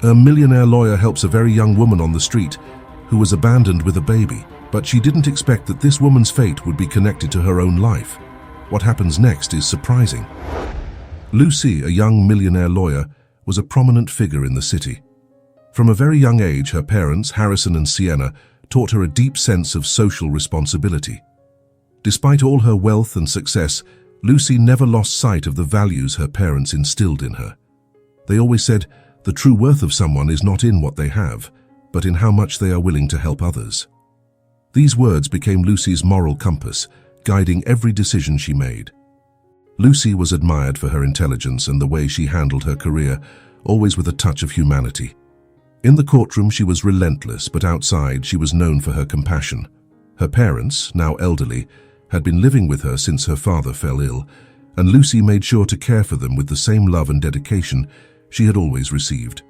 A millionaire lawyer helps a very young woman on the street who was abandoned with a baby, but she didn't expect that this woman's fate would be connected to her own life. What happens next is surprising. Lucy, a young millionaire lawyer, was a prominent figure in the city. From a very young age, her parents, Harrison and Sienna, taught her a deep sense of social responsibility. Despite all her wealth and success, Lucy never lost sight of the values her parents instilled in her. They always said, the true worth of someone is not in what they have, but in how much they are willing to help others. These words became Lucy's moral compass, guiding every decision she made. Lucy was admired for her intelligence and the way she handled her career, always with a touch of humanity. In the courtroom, she was relentless, but outside, she was known for her compassion. Her parents, now elderly, had been living with her since her father fell ill, and Lucy made sure to care for them with the same love and dedication she had always received.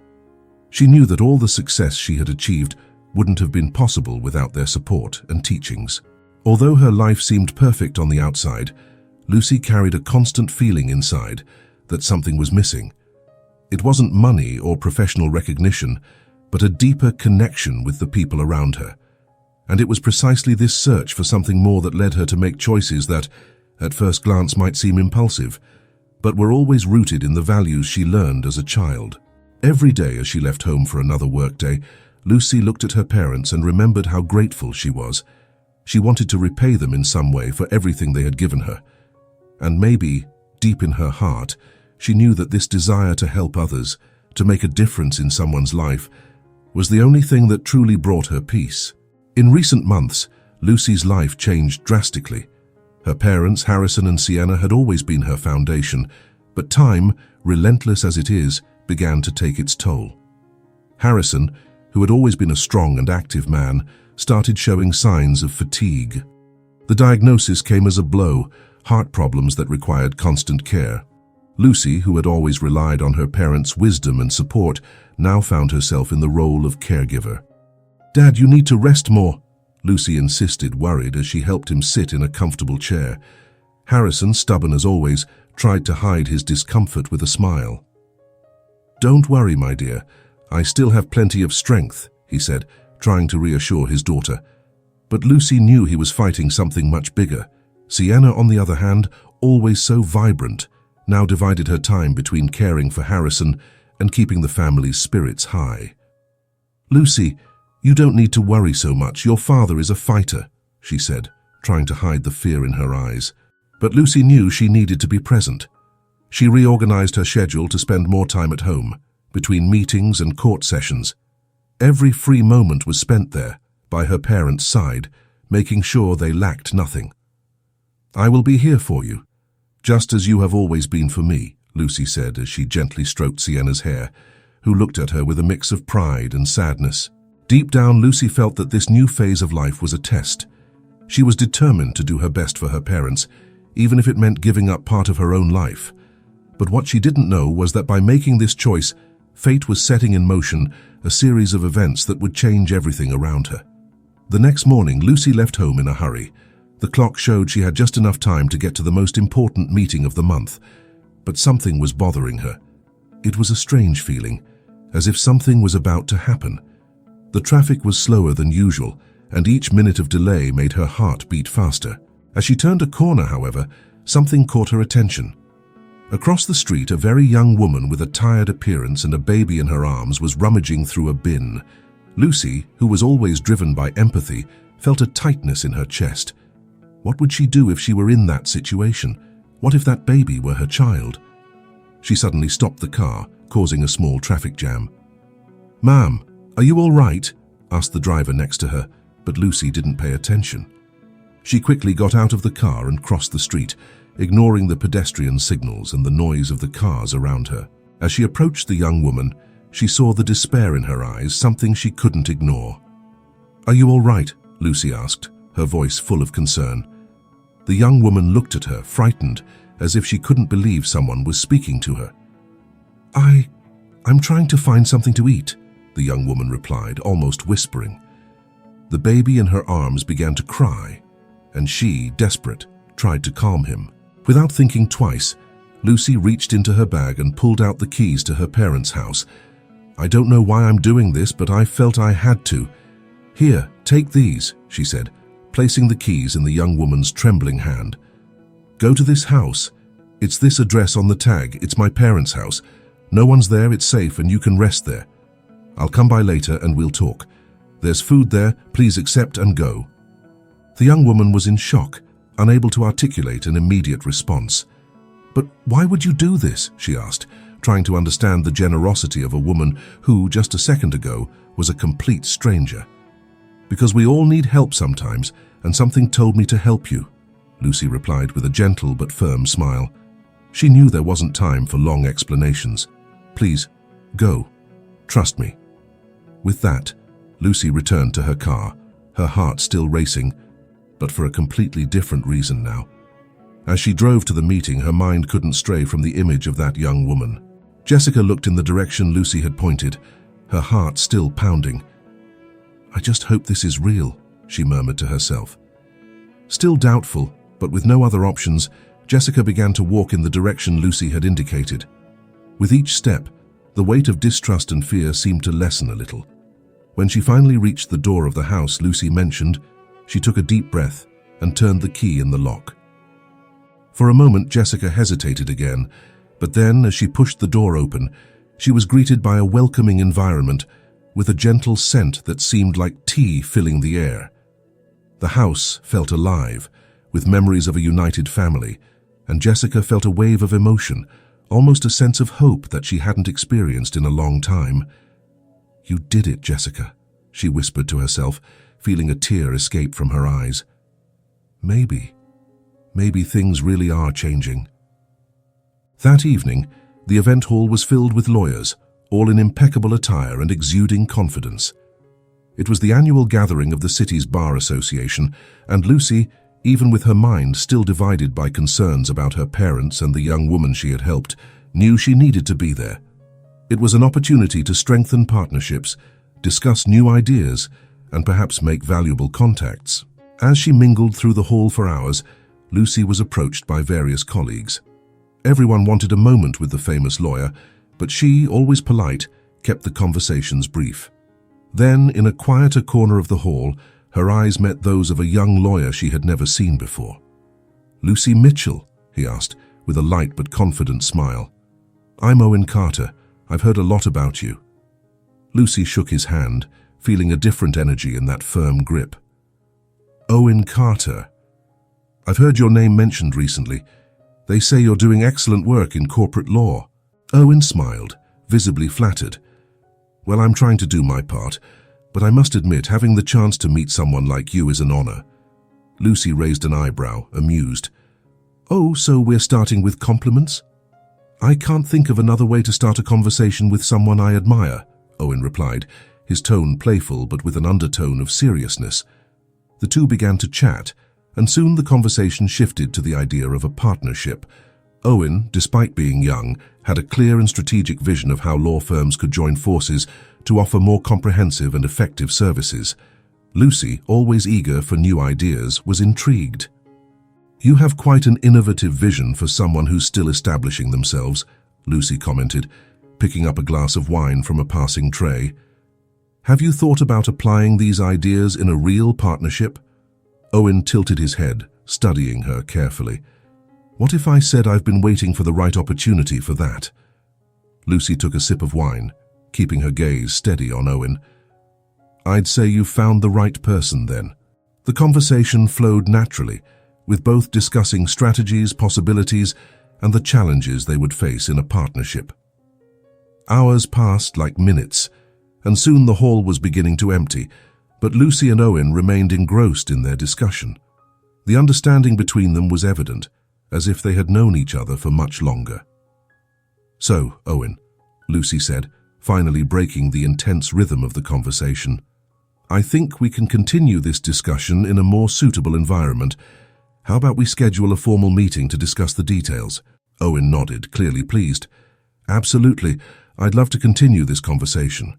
She knew that all the success she had achieved wouldn't have been possible without their support and teachings. Although her life seemed perfect on the outside, Lucy carried a constant feeling inside that something was missing. It wasn't money or professional recognition, but a deeper connection with the people around her. And it was precisely this search for something more that led her to make choices that, at first glance, might seem impulsive, but were always rooted in the values she learned as a child. Every day as she left home for another workday, Lucy looked at her parents and remembered how grateful she was. She wanted to repay them in some way for everything they had given her. And maybe, deep in her heart, she knew that this desire to help others, to make a difference in someone's life, was the only thing that truly brought her peace. In recent months, Lucy's life changed drastically. Her parents, Harrison and Sienna, had always been her foundation, but time, relentless as it is, began to take its toll. Harrison, who had always been a strong and active man, started showing signs of fatigue. The diagnosis came as a blow, heart problems that required constant care. Lucy, who had always relied on her parents' wisdom and support, now found herself in the role of caregiver. "Dad, you need to rest more," Lucy insisted, worried as she helped him sit in a comfortable chair. Harrison, stubborn as always, tried to hide his discomfort with a smile. "Don't worry, my dear. I still have plenty of strength," he said, trying to reassure his daughter. But Lucy knew he was fighting something much bigger. Sienna, on the other hand, always so vibrant, now divided her time between caring for Harrison and keeping the family's spirits high. "Lucy, you don't need to worry so much. Your father is a fighter," she said, trying to hide the fear in her eyes. But Lucy knew she needed to be present. She reorganized her schedule to spend more time at home, between meetings and court sessions. Every free moment was spent there, by her parents' side, making sure they lacked nothing. "I will be here for you, just as you have always been for me," Lucy said as she gently stroked Sienna's hair, who looked at her with a mix of pride and sadness. Deep down, Lucy felt that this new phase of life was a test. She was determined to do her best for her parents, even if it meant giving up part of her own life. But what she didn't know was that by making this choice, fate was setting in motion a series of events that would change everything around her. The next morning, Lucy left home in a hurry. The clock showed she had just enough time to get to the most important meeting of the month, but something was bothering her. It was a strange feeling, as if something was about to happen. The traffic was slower than usual, and each minute of delay made her heart beat faster. As she turned a corner, however, something caught her attention. Across the street, a very young woman with a tired appearance and a baby in her arms was rummaging through a bin. Lucy, who was always driven by empathy, felt a tightness in her chest. What would she do if she were in that situation? What if that baby were her child? She suddenly stopped the car, causing a small traffic jam. "Ma'am, are you all right?" asked the driver next to her, but Lucy didn't pay attention. She quickly got out of the car and crossed the street, ignoring the pedestrian signals and the noise of the cars around her. As she approached the young woman, she saw the despair in her eyes, something she couldn't ignore. "Are you all right?" Lucy asked, her voice full of concern. The young woman looked at her, frightened, as if she couldn't believe someone was speaking to her. I'm trying to find something to eat," the young woman replied, almost whispering. The baby in her arms began to cry, and she, desperate, tried to calm him. Without thinking twice, Lucy reached into her bag and pulled out the keys to her parents' house. I don't know why I'm doing this, but I felt I had to. Here, take these, she said, placing the keys in the young woman's trembling hand. Go to this house. It's this address on the tag. It's my parents' house. No one's there, it's safe, and you can rest there. I'll come by later and we'll talk. There's food there, please accept and go. The young woman was in shock, unable to articulate an immediate response. But why would you do this? She asked, trying to understand the generosity of a woman who, just a second ago, was a complete stranger. Because we all need help sometimes, and something told me to help you, Lucy replied with a gentle but firm smile. She knew there wasn't time for long explanations. Please, go. Trust me. With that, Lucy returned to her car, her heart still racing, but for a completely different reason now. As she drove to the meeting, her mind couldn't stray from the image of that young woman. Jessica looked in the direction Lucy had pointed, her heart still pounding. I just hope this is real, she murmured to herself. Still doubtful, but with no other options, Jessica began to walk in the direction Lucy had indicated. With each step, the weight of distrust and fear seemed to lessen a little. When she finally reached the door of the house Lucy mentioned, she took a deep breath and turned the key in the lock. For a moment, Jessica hesitated again, but then, as she pushed the door open, she was greeted by a welcoming environment with a gentle scent that seemed like tea filling the air. The house felt alive, with memories of a united family, and Jessica felt a wave of emotion, almost a sense of hope that she hadn't experienced in a long time. You did it, Jessica, she whispered to herself, feeling a tear escape from her eyes. Maybe things really are changing. That evening, the event hall was filled with lawyers, all in impeccable attire and exuding confidence. It was the annual gathering of the city's bar association, and Lucy, even with her mind still divided by concerns about her parents and the young woman she had helped, knew she needed to be there. It was an opportunity to strengthen partnerships, discuss new ideas, and perhaps make valuable contacts. As she mingled through the hall for hours, Lucy was approached by various colleagues. Everyone wanted a moment with the famous lawyer, but she, always polite, kept the conversations brief. Then, in a quieter corner of the hall, her eyes met those of a young lawyer she had never seen before. "Lucy Mitchell?" he asked, with a light but confident smile. "I'm Owen Carter. I've heard a lot about you." Lucy shook his hand, feeling a different energy in that firm grip. "Owen Carter. I've heard your name mentioned recently. They say you're doing excellent work in corporate law." Owen smiled, visibly flattered. "Well, I'm trying to do my part, but I must admit having the chance to meet someone like you is an honor." Lucy raised an eyebrow, amused. "Oh, so we're starting with compliments?" "I can't think of another way to start a conversation with someone I admire," Owen replied, his tone playful but with an undertone of seriousness. The two began to chat, and soon the conversation shifted to the idea of a partnership. Owen, despite being young, had a clear and strategic vision of how law firms could join forces to offer more comprehensive and effective services. Lucy, always eager for new ideas, was intrigued. "You have quite an innovative vision for someone who's still establishing themselves," Lucy commented, picking up a glass of wine from a passing tray. "Have you thought about applying these ideas in a real partnership?" Owen tilted his head, studying her carefully. "What if I said I've been waiting for the right opportunity for that?" Lucy took a sip of wine, keeping her gaze steady on Owen. "I'd say you've found the right person then." The conversation flowed naturally, with both discussing strategies, possibilities, and the challenges they would face in a partnership. Hours passed like minutes, and soon the hall was beginning to empty, but Lucy and Owen remained engrossed in their discussion. The understanding between them was evident, as if they had known each other for much longer. "So, Owen," Lucy said, finally breaking the intense rhythm of the conversation, "I think we can continue this discussion in a more suitable environment. How about we schedule a formal meeting to discuss the details?" Owen nodded, clearly pleased. "Absolutely. I'd love to continue this conversation.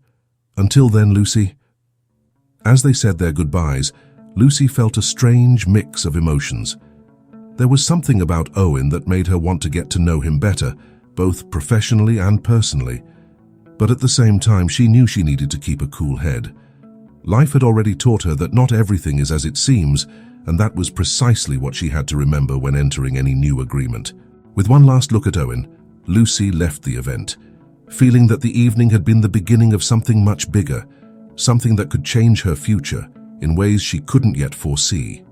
Until then, Lucy." As they said their goodbyes, Lucy felt a strange mix of emotions. There was something about Owen that made her want to get to know him better, both professionally and personally. But at the same time, she knew she needed to keep a cool head. Life had already taught her that not everything is as it seems, and that was precisely what she had to remember when entering any new agreement. With one last look at Owen, Lucy left the event, feeling that the evening had been the beginning of something much bigger, something that could change her future in ways she couldn't yet foresee.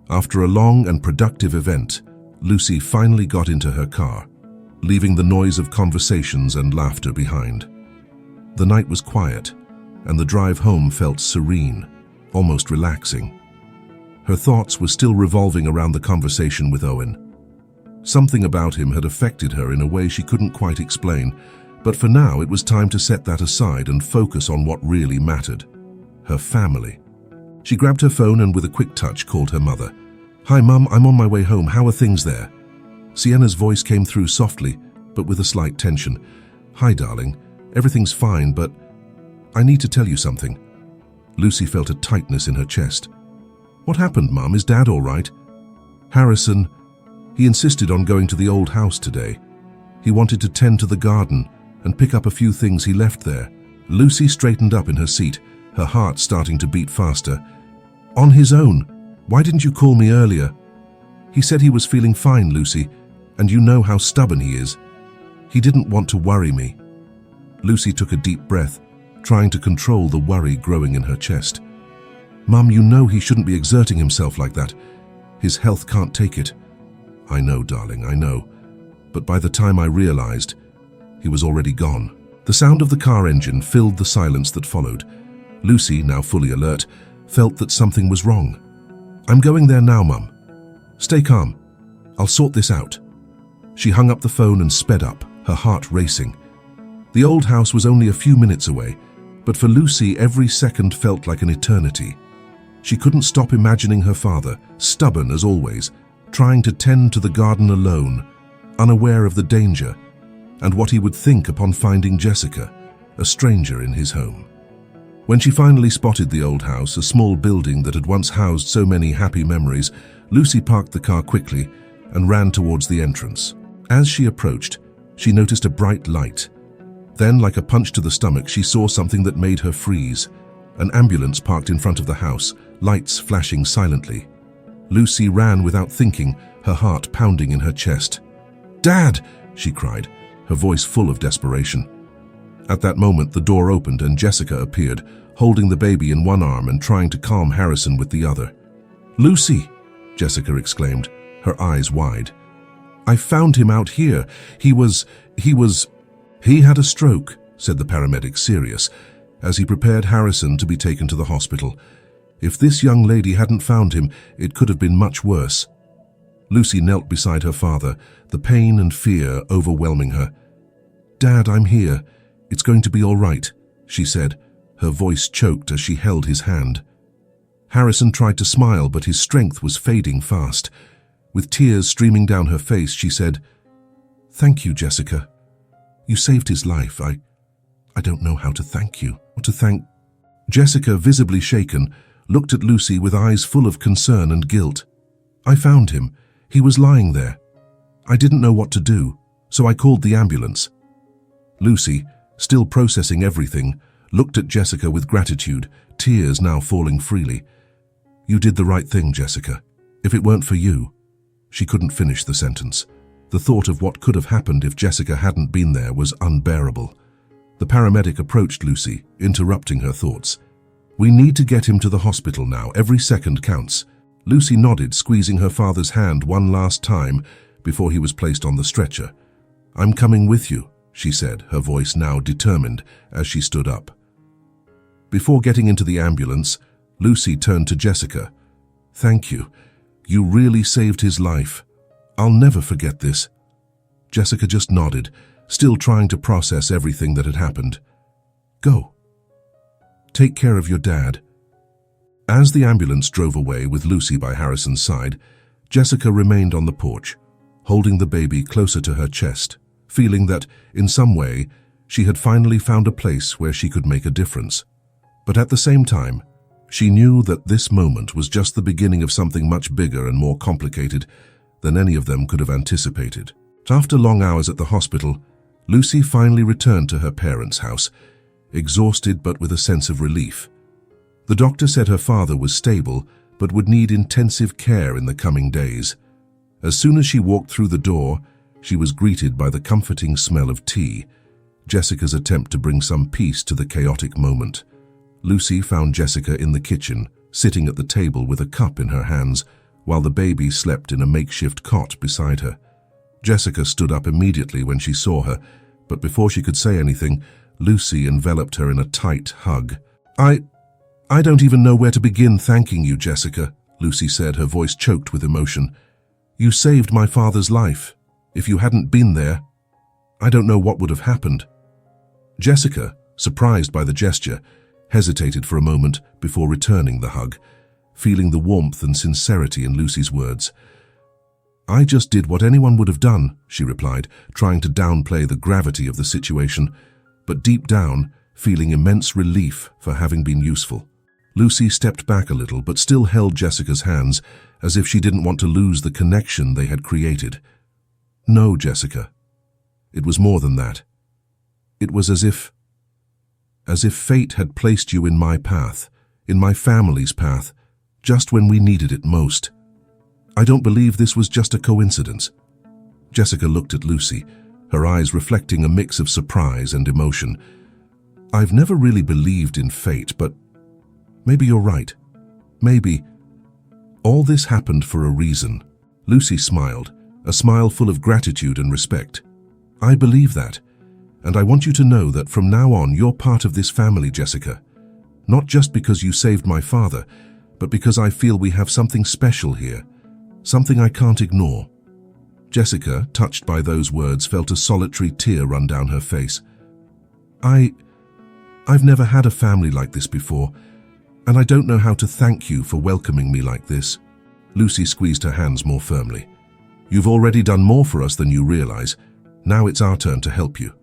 After a long and productive event, Lucy finally got into her car, leaving the noise of conversations and laughter behind. The night was quiet, and the drive home felt serene, almost relaxing. Her thoughts were still revolving around the conversation with Owen. Something about him had affected her in a way she couldn't quite explain, but for now it was time to set that aside and focus on what really mattered: her family. She grabbed her phone and with a quick touch called her mother. "Hi Mum, I'm on my way home. How are things there?" Sienna's voice came through softly, but with a slight tension. "Hi darling, everything's fine, but I need to tell you something." Lucy felt a tightness in her chest. "What happened, Mum? Is Dad all right?" "Harrison, he insisted on going to the old house today. He wanted to tend to the garden and pick up a few things he left there." Lucy straightened up in her seat, her heart starting to beat faster. "On his own? Why didn't you call me earlier?" "He said he was feeling fine, Lucy, and you know how stubborn he is. He didn't want to worry me." Lucy took a deep breath, trying to control the worry growing in her chest. "Mum, you know he shouldn't be exerting himself like that. His health can't take it." "I know, darling, I know. But by the time I realized, he was already gone." The sound of the car engine filled the silence that followed. Lucy, now fully alert, felt that something was wrong. "I'm going there now, Mum. Stay calm. I'll sort this out." She hung up the phone and sped up, her heart racing. The old house was only a few minutes away, but for Lucy every second felt like an eternity. She couldn't stop imagining her father, stubborn as always, trying to tend to the garden alone, unaware of the danger, and what he would think upon finding Jessica, a stranger in his home. When she finally spotted the old house, a small building that had once housed so many happy memories, Lucy parked the car quickly and ran towards the entrance. As she approached, she noticed a bright light. Then, like a punch to the stomach, she saw something that made her freeze. An ambulance parked in front of the house, lights flashing silently. Lucy ran without thinking, her heart pounding in her chest. "Dad!" she cried, her voice full of desperation. At that moment, the door opened and Jessica appeared, holding the baby in one arm and trying to calm Harrison with the other. "Lucy!" Jessica exclaimed, her eyes wide. "I found him out here. He had a stroke," said the paramedic, serious, as he prepared Harrison to be taken to the hospital. "If this young lady hadn't found him, it could have been much worse." Lucy knelt beside her father, the pain and fear overwhelming her. "Dad, I'm here. It's going to be all right," she said, her voice choked as she held his hand. Harrison tried to smile, but his strength was fading fast. With tears streaming down her face, she said, "Thank you, Jessica. You saved his life. I don't know how to thank you. What to thank." Jessica, visibly shaken, looked at Lucy with eyes full of concern and guilt. "I found him. He was lying there. I didn't know what to do, so I called the ambulance." Lucy, still processing everything, looked at Jessica with gratitude, tears now falling freely. "You did the right thing, Jessica. If it weren't for you..." She couldn't finish the sentence. The thought of what could have happened if Jessica hadn't been there was unbearable. The paramedic approached Lucy, interrupting her thoughts. "We need to get him to the hospital now. Every second counts." Lucy nodded, squeezing her father's hand one last time before he was placed on the stretcher. "I'm coming with you," she said, her voice now determined as she stood up. Before getting into the ambulance, Lucy turned to Jessica. "Thank you. You really saved his life. I'll never forget this." Jessica just nodded, still trying to process everything that had happened. "Go. Take care of your dad." As the ambulance drove away with Lucy by Harrison's side, Jessica remained on the porch, holding the baby closer to her chest, feeling that, in some way, she had finally found a place where she could make a difference. But at the same time, she knew that this moment was just the beginning of something much bigger and more complicated than any of them could have anticipated. After long hours at the hospital, Lucy finally returned to her parents' house, exhausted but with a sense of relief. The doctor said her father was stable but would need intensive care in the coming days. As soon as she walked through the door, she was greeted by the comforting smell of tea, Jessica's attempt to bring some peace to the chaotic moment. Lucy found Jessica in the kitchen, sitting at the table with a cup in her hands, while the baby slept in a makeshift cot beside her. Jessica stood up immediately when she saw her, but before she could say anything, Lucy enveloped her in a tight hug. I don't even know where to begin thanking you, Jessica, Lucy said, her voice choked with emotion. You saved my father's life. If you hadn't been there, I don't know what would have happened. Jessica, surprised by the gesture, hesitated for a moment before returning the hug, feeling the warmth and sincerity in Lucy's words. I just did what anyone would have done, she replied, trying to downplay the gravity of the situation, but deep down, feeling immense relief for having been useful. Lucy stepped back a little but still held Jessica's hands as if she didn't want to lose the connection they had created. No, Jessica. It was more than that. It was as if fate had placed you in my path, in my family's path, just when we needed it most. I don't believe this was just a coincidence. Jessica looked at Lucy, her eyes reflecting a mix of surprise and emotion. I've never really believed in fate, but maybe you're right. Maybe all this happened for a reason. Lucy smiled, a smile full of gratitude and respect. I believe that, and I want you to know that from now on you're part of this family, Jessica. Not just because you saved my father, but because I feel we have something special here, something I can't ignore. Jessica, touched by those words, felt a solitary tear run down her face. I've never had a family like this before, and I don't know how to thank you for welcoming me like this. Lucy squeezed her hands more firmly. You've already done more for us than you realize. Now it's our turn to help you.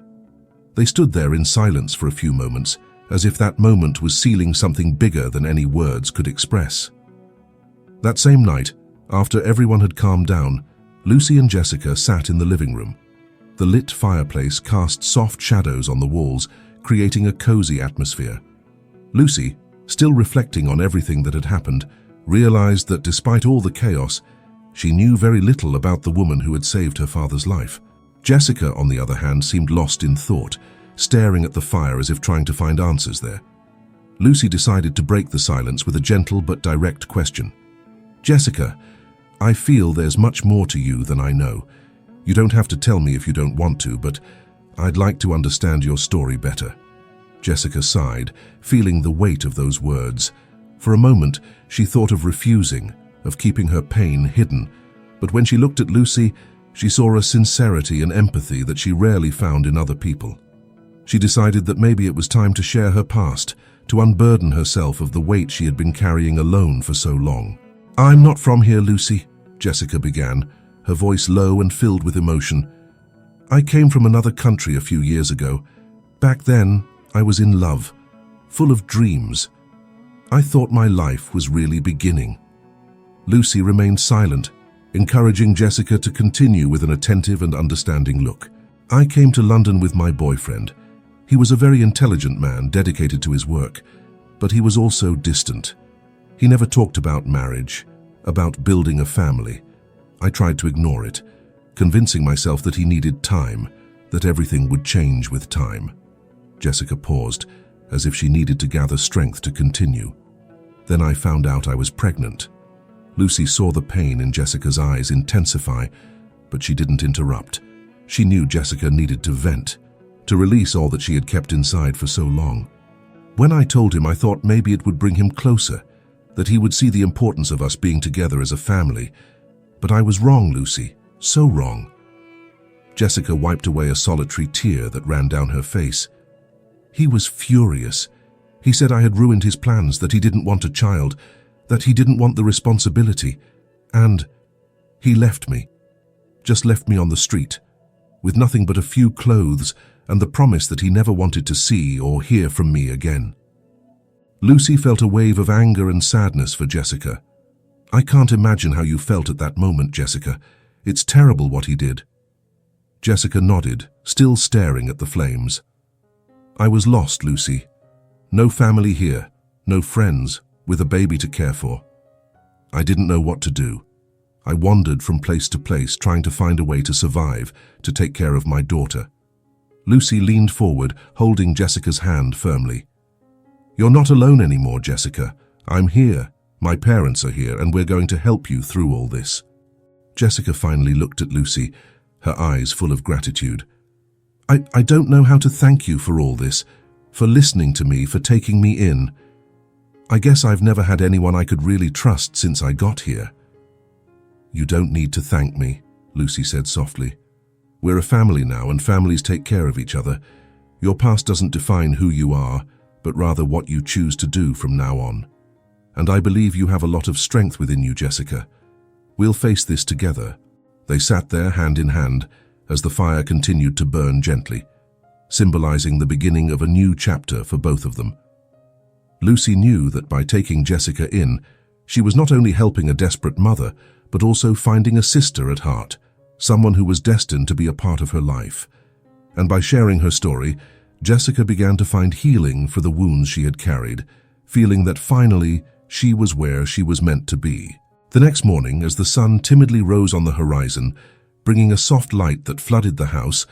They stood there in silence for a few moments, as if that moment was sealing something bigger than any words could express. That same night, after everyone had calmed down, Lucy and Jessica sat in the living room. The lit fireplace cast soft shadows on the walls, creating a cozy atmosphere. Lucy, still reflecting on everything that had happened, realized that despite all the chaos, she knew very little about the woman who had saved her father's life. Jessica, on the other hand, seemed lost in thought, staring at the fire as if trying to find answers there. Lucy decided to break the silence with a gentle but direct question. Jessica, I feel there's much more to you than I know. You don't have to tell me if you don't want to, but I'd like to understand your story better. Jessica sighed, feeling the weight of those words. For a moment, she thought of refusing, of keeping her pain hidden, but when she looked at Lucy, she saw a sincerity and empathy that she rarely found in other people. She decided that maybe it was time to share her past, to unburden herself of the weight she had been carrying alone for so long. I'm not from here, Lucy, Jessica began, her voice low and filled with emotion. I came from another country a few years ago. Back then, I was in love, full of dreams. I thought my life was really beginning. Lucy remained silent, encouraging Jessica to continue with an attentive and understanding look. I came to London with my boyfriend. He was a very intelligent man, dedicated to his work, but he was also distant. He never talked about marriage, about building a family. I tried to ignore it, convincing myself that he needed time, that everything would change with time. Jessica paused, as if she needed to gather strength to continue. Then I found out I was pregnant. Lucy saw the pain in Jessica's eyes intensify, but she didn't interrupt. She knew Jessica needed to vent, to release all that she had kept inside for so long. When I told him, I thought maybe it would bring him closer, that he would see the importance of us being together as a family. But I was wrong, Lucy, so wrong. Jessica wiped away a solitary tear that ran down her face. He was furious. He said I had ruined his plans, that he didn't want a child, that he didn't want the responsibility, and he left me. Just left me on the street, with nothing but a few clothes and the promise that he never wanted to see or hear from me again. Lucy felt a wave of anger and sadness for Jessica. I can't imagine how you felt at that moment, Jessica. It's terrible what he did. Jessica nodded, still staring at the flames. I was lost, Lucy. No family here, no friends, with a baby to care for. I didn't know what to do. I wandered from place to place, trying to find a way to survive, to take care of my daughter. Lucy leaned forward, holding Jessica's hand firmly. You're not alone anymore, Jessica. I'm here. My parents are here, and we're going to help you through all this. Jessica finally looked at Lucy, her eyes full of gratitude. I don't know how to thank you for all this, for listening to me, for taking me in. I guess I've never had anyone I could really trust since I got here. You don't need to thank me, Lucy said softly. We're a family now, and families take care of each other. Your past doesn't define who you are, but rather what you choose to do from now on. And I believe you have a lot of strength within you, Jessica. We'll face this together. They sat there hand in hand as the fire continued to burn gently, symbolizing the beginning of a new chapter for both of them. Lucy knew that by taking Jessica in, she was not only helping a desperate mother, but also finding a sister at heart, someone who was destined to be a part of her life. And by sharing her story, Jessica began to find healing for the wounds she had carried, feeling that finally she was where she was meant to be. The next morning, as the sun timidly rose on the horizon, bringing a soft light that flooded the house,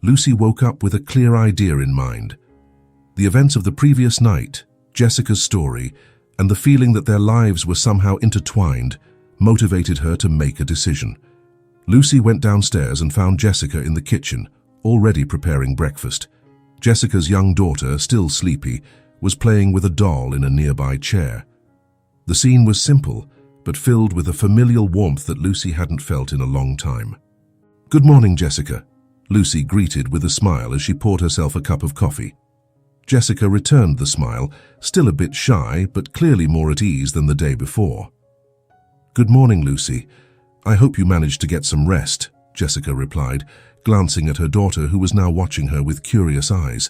Lucy woke up with a clear idea in mind. The events of the previous night, Jessica's story, and the feeling that their lives were somehow intertwined motivated her to make a decision. Lucy went downstairs and found Jessica in the kitchen, already preparing breakfast. Jessica's young daughter, still sleepy, was playing with a doll in a nearby chair. The scene was simple, but filled with a familial warmth that Lucy hadn't felt in a long time. Good morning, Jessica, Lucy greeted with a smile as she poured herself a cup of coffee. Jessica returned the smile, still a bit shy, but clearly more at ease than the day before. Good morning, Lucy. I hope you managed to get some rest, Jessica replied, glancing at her daughter, who was now watching her with curious eyes.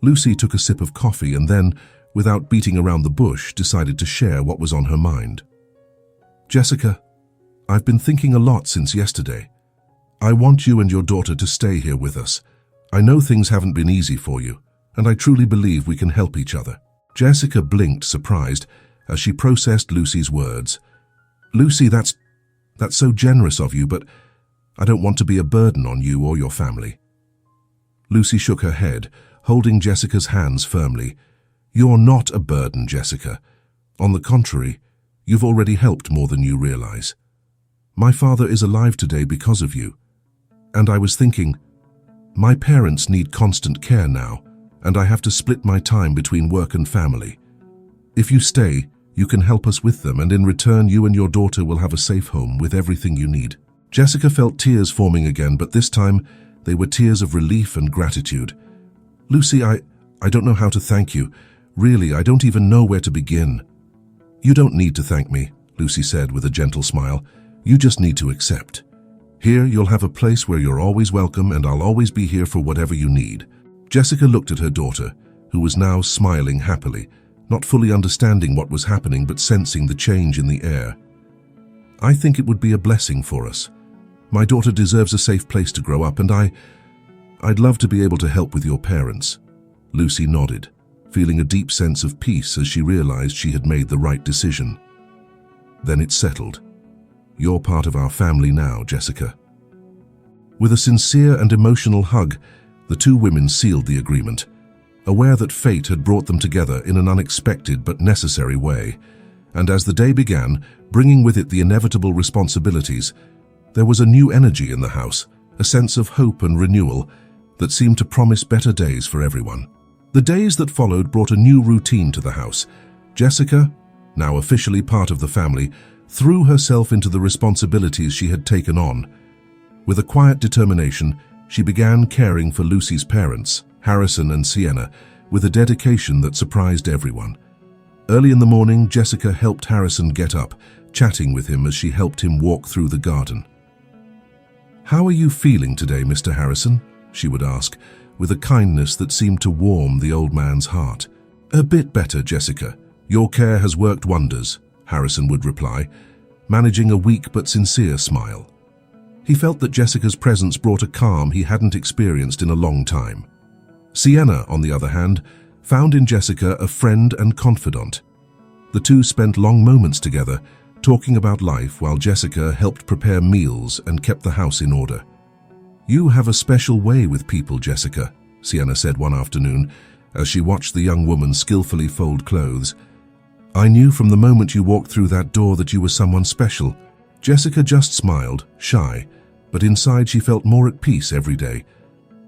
Lucy took a sip of coffee and then, without beating around the bush, decided to share what was on her mind. Jessica, I've been thinking a lot since yesterday. I want you and your daughter to stay here with us. I know things haven't been easy for you, and I truly believe we can help each other. Jessica blinked, surprised, as she processed Lucy's words. Lucy, that's so generous of you, but I don't want to be a burden on you or your family. Lucy shook her head, holding Jessica's hands firmly. You're not a burden, Jessica. On the contrary, you've already helped more than you realize. My father is alive today because of you. And I was thinking, my parents need constant care now, and I have to split my time between work and family. If you stay, you can help us with them, and in return you and your daughter will have a safe home with everything you need. Jessica felt tears forming again, but this time they were tears of relief and gratitude. Lucy, I don't know how to thank you. Really, I don't even know where to begin. You don't need to thank me, Lucy said with a gentle smile. You just need to accept. Here you'll have a place where you're always welcome, and I'll always be here for whatever you need. Jessica looked at her daughter, who was now smiling happily, not fully understanding what was happening but sensing the change in the air. I think it would be a blessing for us. My daughter deserves a safe place to grow up, and I'd love to be able to help with your parents. Lucy nodded, feeling a deep sense of peace as she realized she had made the right decision. Then it settled. You're part of our family now, Jessica. With a sincere and emotional hug, the two women sealed the agreement, aware that fate had brought them together in an unexpected but necessary way. And as the day began, bringing with it the inevitable responsibilities, there was a new energy in the house, a sense of hope and renewal that seemed to promise better days for everyone. The days that followed brought a new routine to the house. Jessica, now officially part of the family, threw herself into the responsibilities she had taken on. With a quiet determination, she began caring for Lucy's parents, Harrison and Sienna, with a dedication that surprised everyone. Early in the morning, Jessica helped Harrison get up, chatting with him as she helped him walk through the garden. "How are you feeling today, Mr. Harrison?" she would ask, with a kindness that seemed to warm the old man's heart. "A bit better, Jessica. Your care has worked wonders," Harrison would reply, managing a weak but sincere smile. He felt that Jessica's presence brought a calm he hadn't experienced in a long time. Sienna, on the other hand, found in Jessica a friend and confidant. The two spent long moments together, talking about life while Jessica helped prepare meals and kept the house in order. "You have a special way with people, Jessica," Sienna said one afternoon as she watched the young woman skillfully fold clothes. "I knew from the moment you walked through that door that you were someone special." Jessica just smiled, shy, but inside she felt more at peace every day.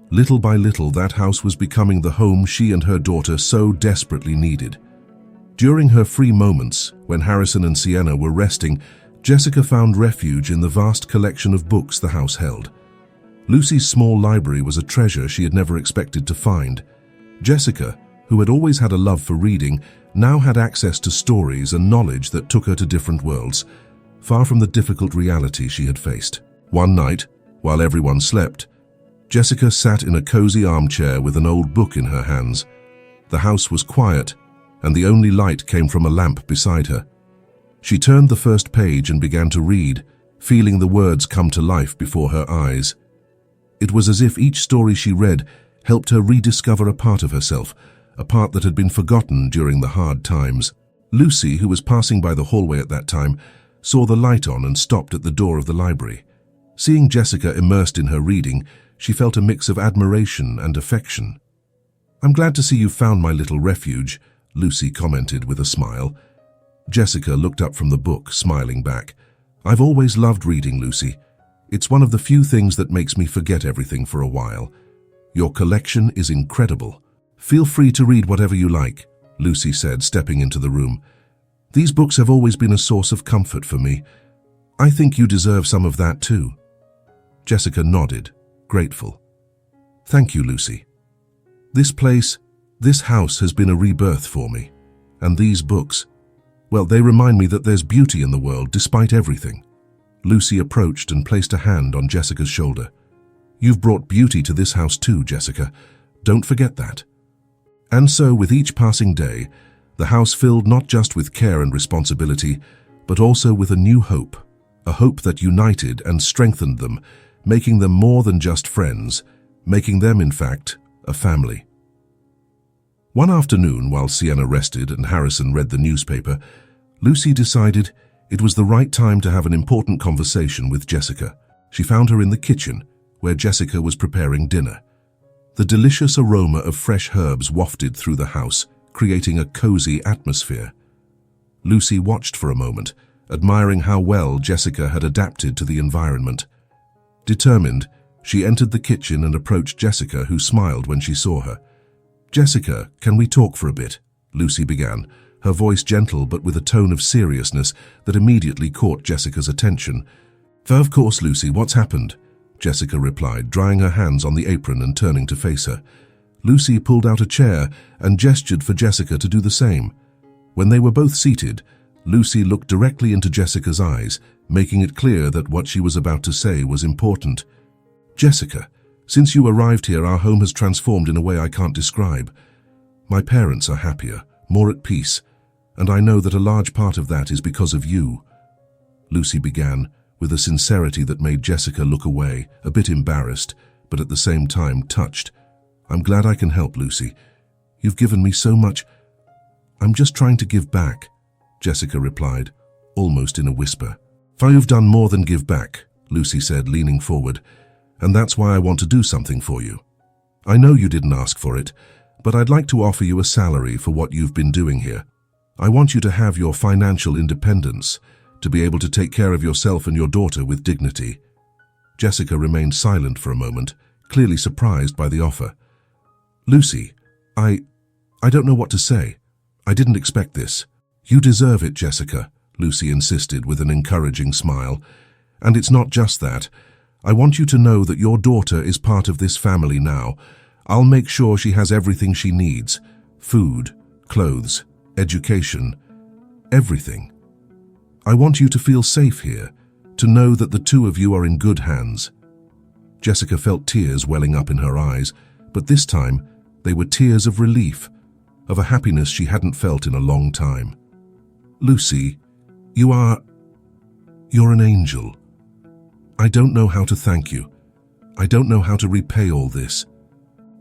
Little by little, that house was becoming the home she and her daughter so desperately needed. During her free moments, when Harrison and Sienna were resting, Jessica found refuge in the vast collection of books the house held. Lucy's small library was a treasure she had never expected to find. Jessica, who had always had a love for reading, now had access to stories and knowledge that took her to different worlds, far from the difficult reality she had faced. One night, while everyone slept, Jessica sat in a cozy armchair with an old book in her hands. The house was quiet, and the only light came from a lamp beside her. She turned the first page and began to read, feeling the words come to life before her eyes. It was as if each story she read helped her rediscover a part of herself, a part that had been forgotten during the hard times. Lucy, who was passing by the hallway at that time, saw the light on and stopped at the door of the library. Seeing Jessica immersed in her reading, she felt a mix of admiration and affection. "I'm glad to see you found my little refuge," Lucy commented with a smile. Jessica looked up from the book, smiling back. "I've always loved reading, Lucy. It's one of the few things that makes me forget everything for a while. Your collection is incredible. Feel free to read whatever you like," Lucy said, stepping into the room. "These books have always been a source of comfort for me. I think you deserve some of that too." Jessica nodded, grateful. "Thank you, Lucy. This place, this house has been a rebirth for me. And these books, well, they remind me that there's beauty in the world despite everything." Lucy approached and placed a hand on Jessica's shoulder. "You've brought beauty to this house too, Jessica. Don't forget that." And so, with each passing day, the house filled not just with care and responsibility, but also with a new hope, a hope that united and strengthened them, making them more than just friends, making them, in fact, a family. One afternoon, while Sienna rested and Harrison read the newspaper, Lucy decided it was the right time to have an important conversation with Jessica. She found her in the kitchen, where Jessica was preparing dinner. The delicious aroma of fresh herbs wafted through the house, creating a cozy atmosphere. Lucy watched for a moment, admiring how well Jessica had adapted to the environment. Determined, she entered the kitchen and approached Jessica, who smiled when she saw her. "Jessica, can we talk for a bit?" Lucy began, her voice gentle but with a tone of seriousness that immediately caught Jessica's attention. "Of course, Lucy, what's happened?" Jessica replied, drying her hands on the apron and turning to face her. Lucy pulled out a chair and gestured for Jessica to do the same. When they were both seated, Lucy looked directly into Jessica's eyes, making it clear that what she was about to say was important. "Jessica, since you arrived here, our home has transformed in a way I can't describe. My parents are happier, more at peace, and I know that a large part of that is because of you." Lucy began, with a sincerity that made Jessica look away, a bit embarrassed, but at the same time touched. "I'm glad I can help, Lucy. You've given me so much. I'm just trying to give back," Jessica replied, almost in a whisper. "You've done more than give back," Lucy said, leaning forward, "and that's why I want to do something for you. I know you didn't ask for it, but I'd like to offer you a salary for what you've been doing here. I want you to have your financial independence, to be able to take care of yourself and your daughter with dignity." Jessica remained silent for a moment, clearly surprised by the offer. "Lucy, I don't know what to say. I didn't expect this." "You deserve it, Jessica," Lucy insisted with an encouraging smile. "And it's not just that. I want you to know that your daughter is part of this family now. I'll make sure she has everything she needs: food, clothes, education, everything. I want you to feel safe here, to know that the two of you are in good hands." Jessica felt tears welling up in her eyes, but this time they were tears of relief, of a happiness she hadn't felt in a long time. "Lucy, you're an angel. I don't know how to thank you. I don't know how to repay all this."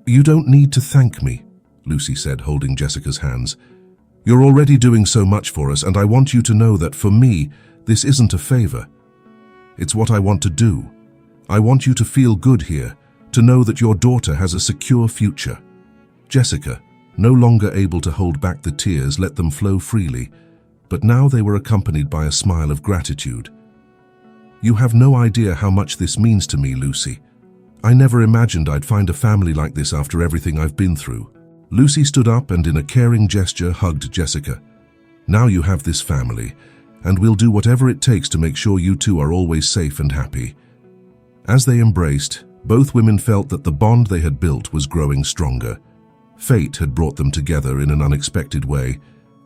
"You don't need to thank me," Lucy said, holding Jessica's hands. "You're already doing so much for us, and I want you to know that for me, this isn't a favor. It's what I want to do. I want you to feel good here, to know that your daughter has a secure future." Jessica, no longer able to hold back the tears, let them flow freely, but now they were accompanied by a smile of gratitude. "You have no idea how much this means to me, Lucy. I never imagined I'd find a family like this after everything I've been through." Lucy stood up and in a caring gesture hugged Jessica. "Now you have this family, and we'll do whatever it takes to make sure you two are always safe and happy." As they embraced, both women felt that the bond they had built was growing stronger. Fate had brought them together in an unexpected way,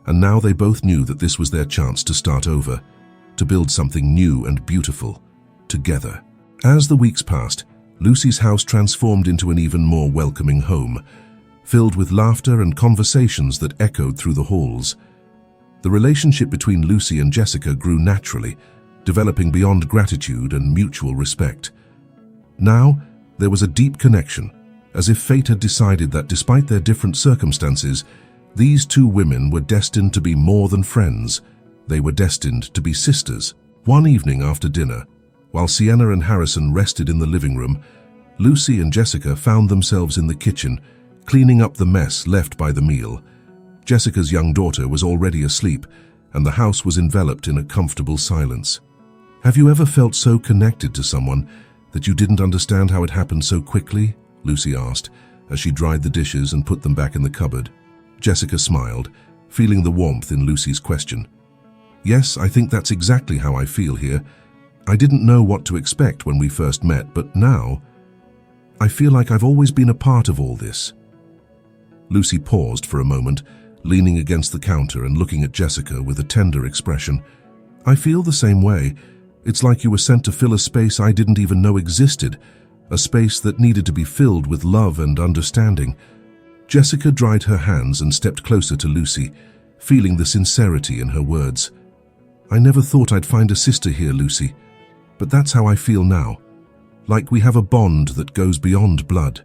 and now they both knew that this was their chance to start over, to build something new and beautiful, together. As the weeks passed, Lucy's house transformed into an even more welcoming home, filled with laughter and conversations that echoed through the halls. The relationship between Lucy and Jessica grew naturally, developing beyond gratitude and mutual respect. Now, there was a deep connection, as if fate had decided that despite their different circumstances, these two women were destined to be more than friends. They were destined to be sisters. One evening after dinner, while Sienna and Harrison rested in the living room, Lucy and Jessica found themselves in the kitchen, cleaning up the mess left by the meal. Jessica's young daughter was already asleep, and the house was enveloped in a comfortable silence. "Have you ever felt so connected to someone that you didn't understand how it happened so quickly?" Lucy asked, as she dried the dishes and put them back in the cupboard. Jessica smiled, feeling the warmth in Lucy's question. "Yes, I think that's exactly how I feel here. I didn't know what to expect when we first met, but now I feel like I've always been a part of all this." Lucy paused for a moment, leaning against the counter and looking at Jessica with a tender expression. "I feel the same way. It's like you were sent to fill a space I didn't even know existed, a space that needed to be filled with love and understanding." Jessica dried her hands and stepped closer to Lucy, feeling the sincerity in her words. "I never thought I'd find a sister here, Lucy, but that's how I feel now, like we have a bond that goes beyond blood."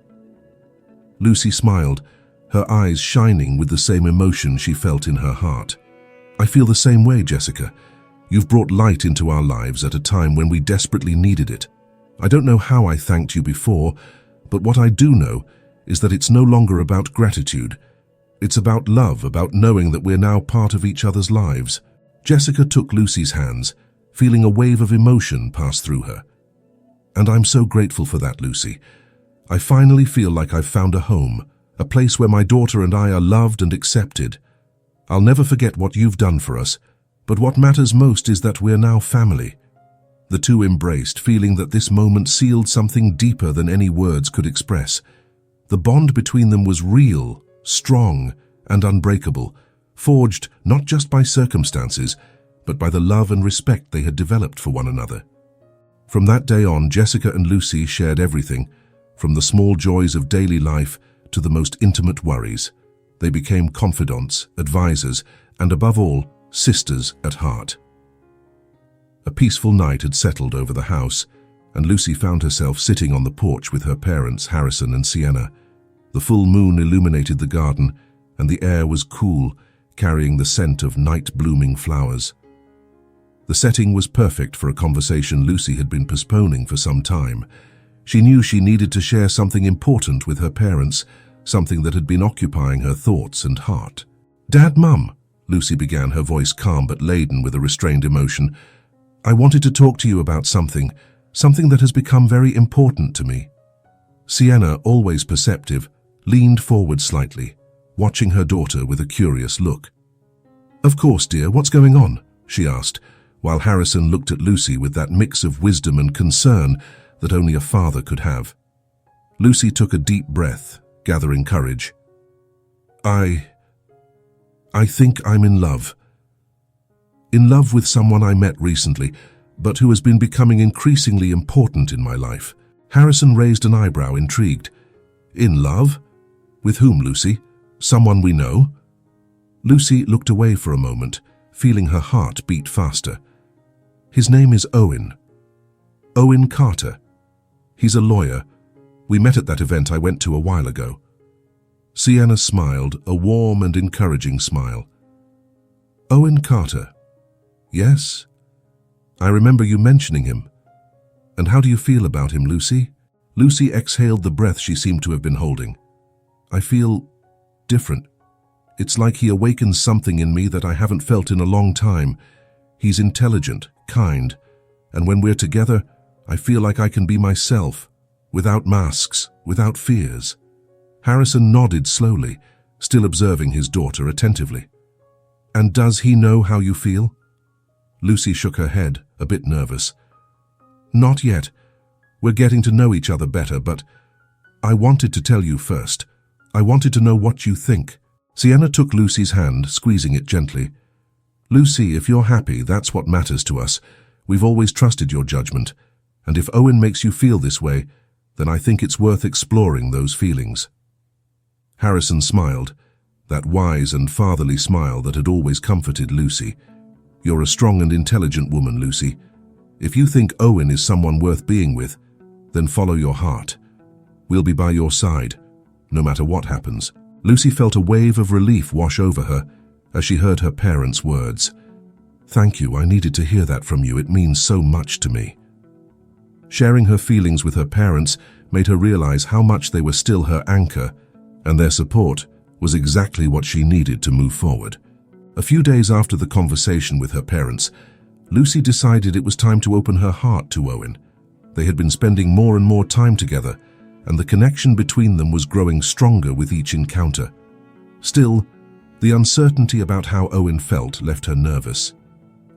Lucy smiled, her eyes shining with the same emotion she felt in her heart. "I feel the same way, Jessica. You've brought light into our lives at a time when we desperately needed it. I don't know how I thanked you before, but what I do know is that it's no longer about gratitude. It's about love, about knowing that we're now part of each other's lives." Jessica took Lucy's hands, feeling a wave of emotion pass through her. "And I'm so grateful for that, Lucy. I finally feel like I've found a home, a place where my daughter and I are loved and accepted. I'll never forget what you've done for us, but what matters most is that we're now family." The two embraced, feeling that this moment sealed something deeper than any words could express. The bond between them was real, strong, and unbreakable, forged not just by circumstances, but by the love and respect they had developed for one another. From that day on, Jessica and Lucy shared everything, from the small joys of daily life to the most intimate worries. They became confidants, advisors, and above all, sisters at heart. A peaceful night had settled over the house, and Lucy found herself sitting on the porch with her parents, Harrison and Sienna. The full moon illuminated the garden, and the air was cool, carrying the scent of night-blooming flowers. The setting was perfect for a conversation Lucy had been postponing for some time. She knew she needed to share something important with her parents, something that had been occupying her thoughts and heart. "Dad, Mum," Lucy began, her voice calm but laden with a restrained emotion, "I wanted to talk to you about something that has become very important to me." Sienna, always perceptive, leaned forward slightly, watching her daughter with a curious look. "Of course, dear, what's going on?" she asked, while Harrison looked at Lucy with that mix of wisdom and concern that only a father could have. Lucy took a deep breath, gathering courage. I think I'm in love. In love with someone I met recently, but who has been becoming increasingly important in my life." Harrison raised an eyebrow, intrigued. "In love? With whom, Lucy? Someone we know?" Lucy looked away for a moment, feeling her heart beat faster. "His name is Owen." Owen Carter. He's a lawyer. We met at that event I went to a while ago. Sienna smiled, a warm and encouraging smile. Owen Carter. Yes? I remember you mentioning him. And how do you feel about him, Lucy? Lucy exhaled the breath she seemed to have been holding. I feel different. It's like he awakens something in me that I haven't felt in a long time. He's intelligent, kind, and when we're together, I feel like I can be myself, without masks, without fears. Harrison nodded slowly, still observing his daughter attentively. And does he know how you feel? Lucy shook her head, a bit nervous. Not yet. We're getting to know each other better, but I wanted to tell you first. I wanted to know what you think. Sienna took Lucy's hand, squeezing it gently. Lucy, if you're happy, that's what matters to us. We've always trusted your judgment, and if Owen makes you feel this way, then I think it's worth exploring those feelings. Harrison smiled, that wise and fatherly smile that had always comforted Lucy. You're a strong and intelligent woman, Lucy. If you think Owen is someone worth being with, then follow your heart. We'll be by your side, no matter what happens. Lucy felt a wave of relief wash over her as she heard her parents' words. Thank you, I needed to hear that from you. It means so much to me. Sharing her feelings with her parents made her realize how much they were still her anchor, and their support was exactly what she needed to move forward. A few days after the conversation with her parents, Lucy decided it was time to open her heart to Owen. They had been spending more and more time together, and the connection between them was growing stronger with each encounter. Still, the uncertainty about how Owen felt left her nervous.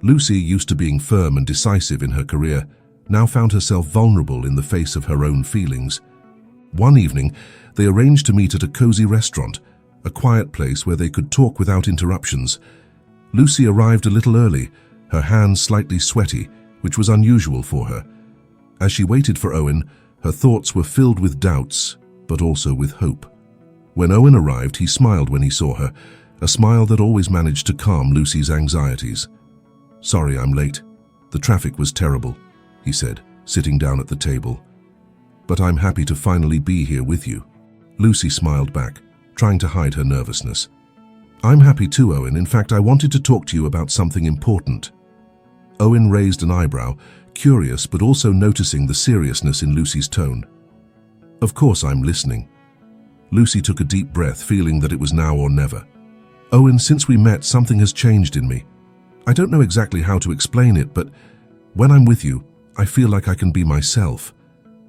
Lucy, used to being firm and decisive in her career, now found herself vulnerable in the face of her own feelings. One evening, they arranged to meet at a cozy restaurant, a quiet place where they could talk without interruptions. Lucy arrived a little early, her hands slightly sweaty, which was unusual for her. As she waited for Owen, her thoughts were filled with doubts, but also with hope. When Owen arrived, he smiled when he saw her, a smile that always managed to calm Lucy's anxieties. Sorry I'm late. The traffic was terrible, he said, sitting down at the table. But I'm happy to finally be here with you. Lucy smiled back, trying to hide her nervousness. I'm happy too, Owen. In fact, I wanted to talk to you about something important. Owen raised an eyebrow, curious but also noticing the seriousness in Lucy's tone. Of course I'm listening. Lucy took a deep breath, feeling that it was now or never. Owen, since we met, something has changed in me. I don't know exactly how to explain it, but when I'm with you, I feel like I can be myself.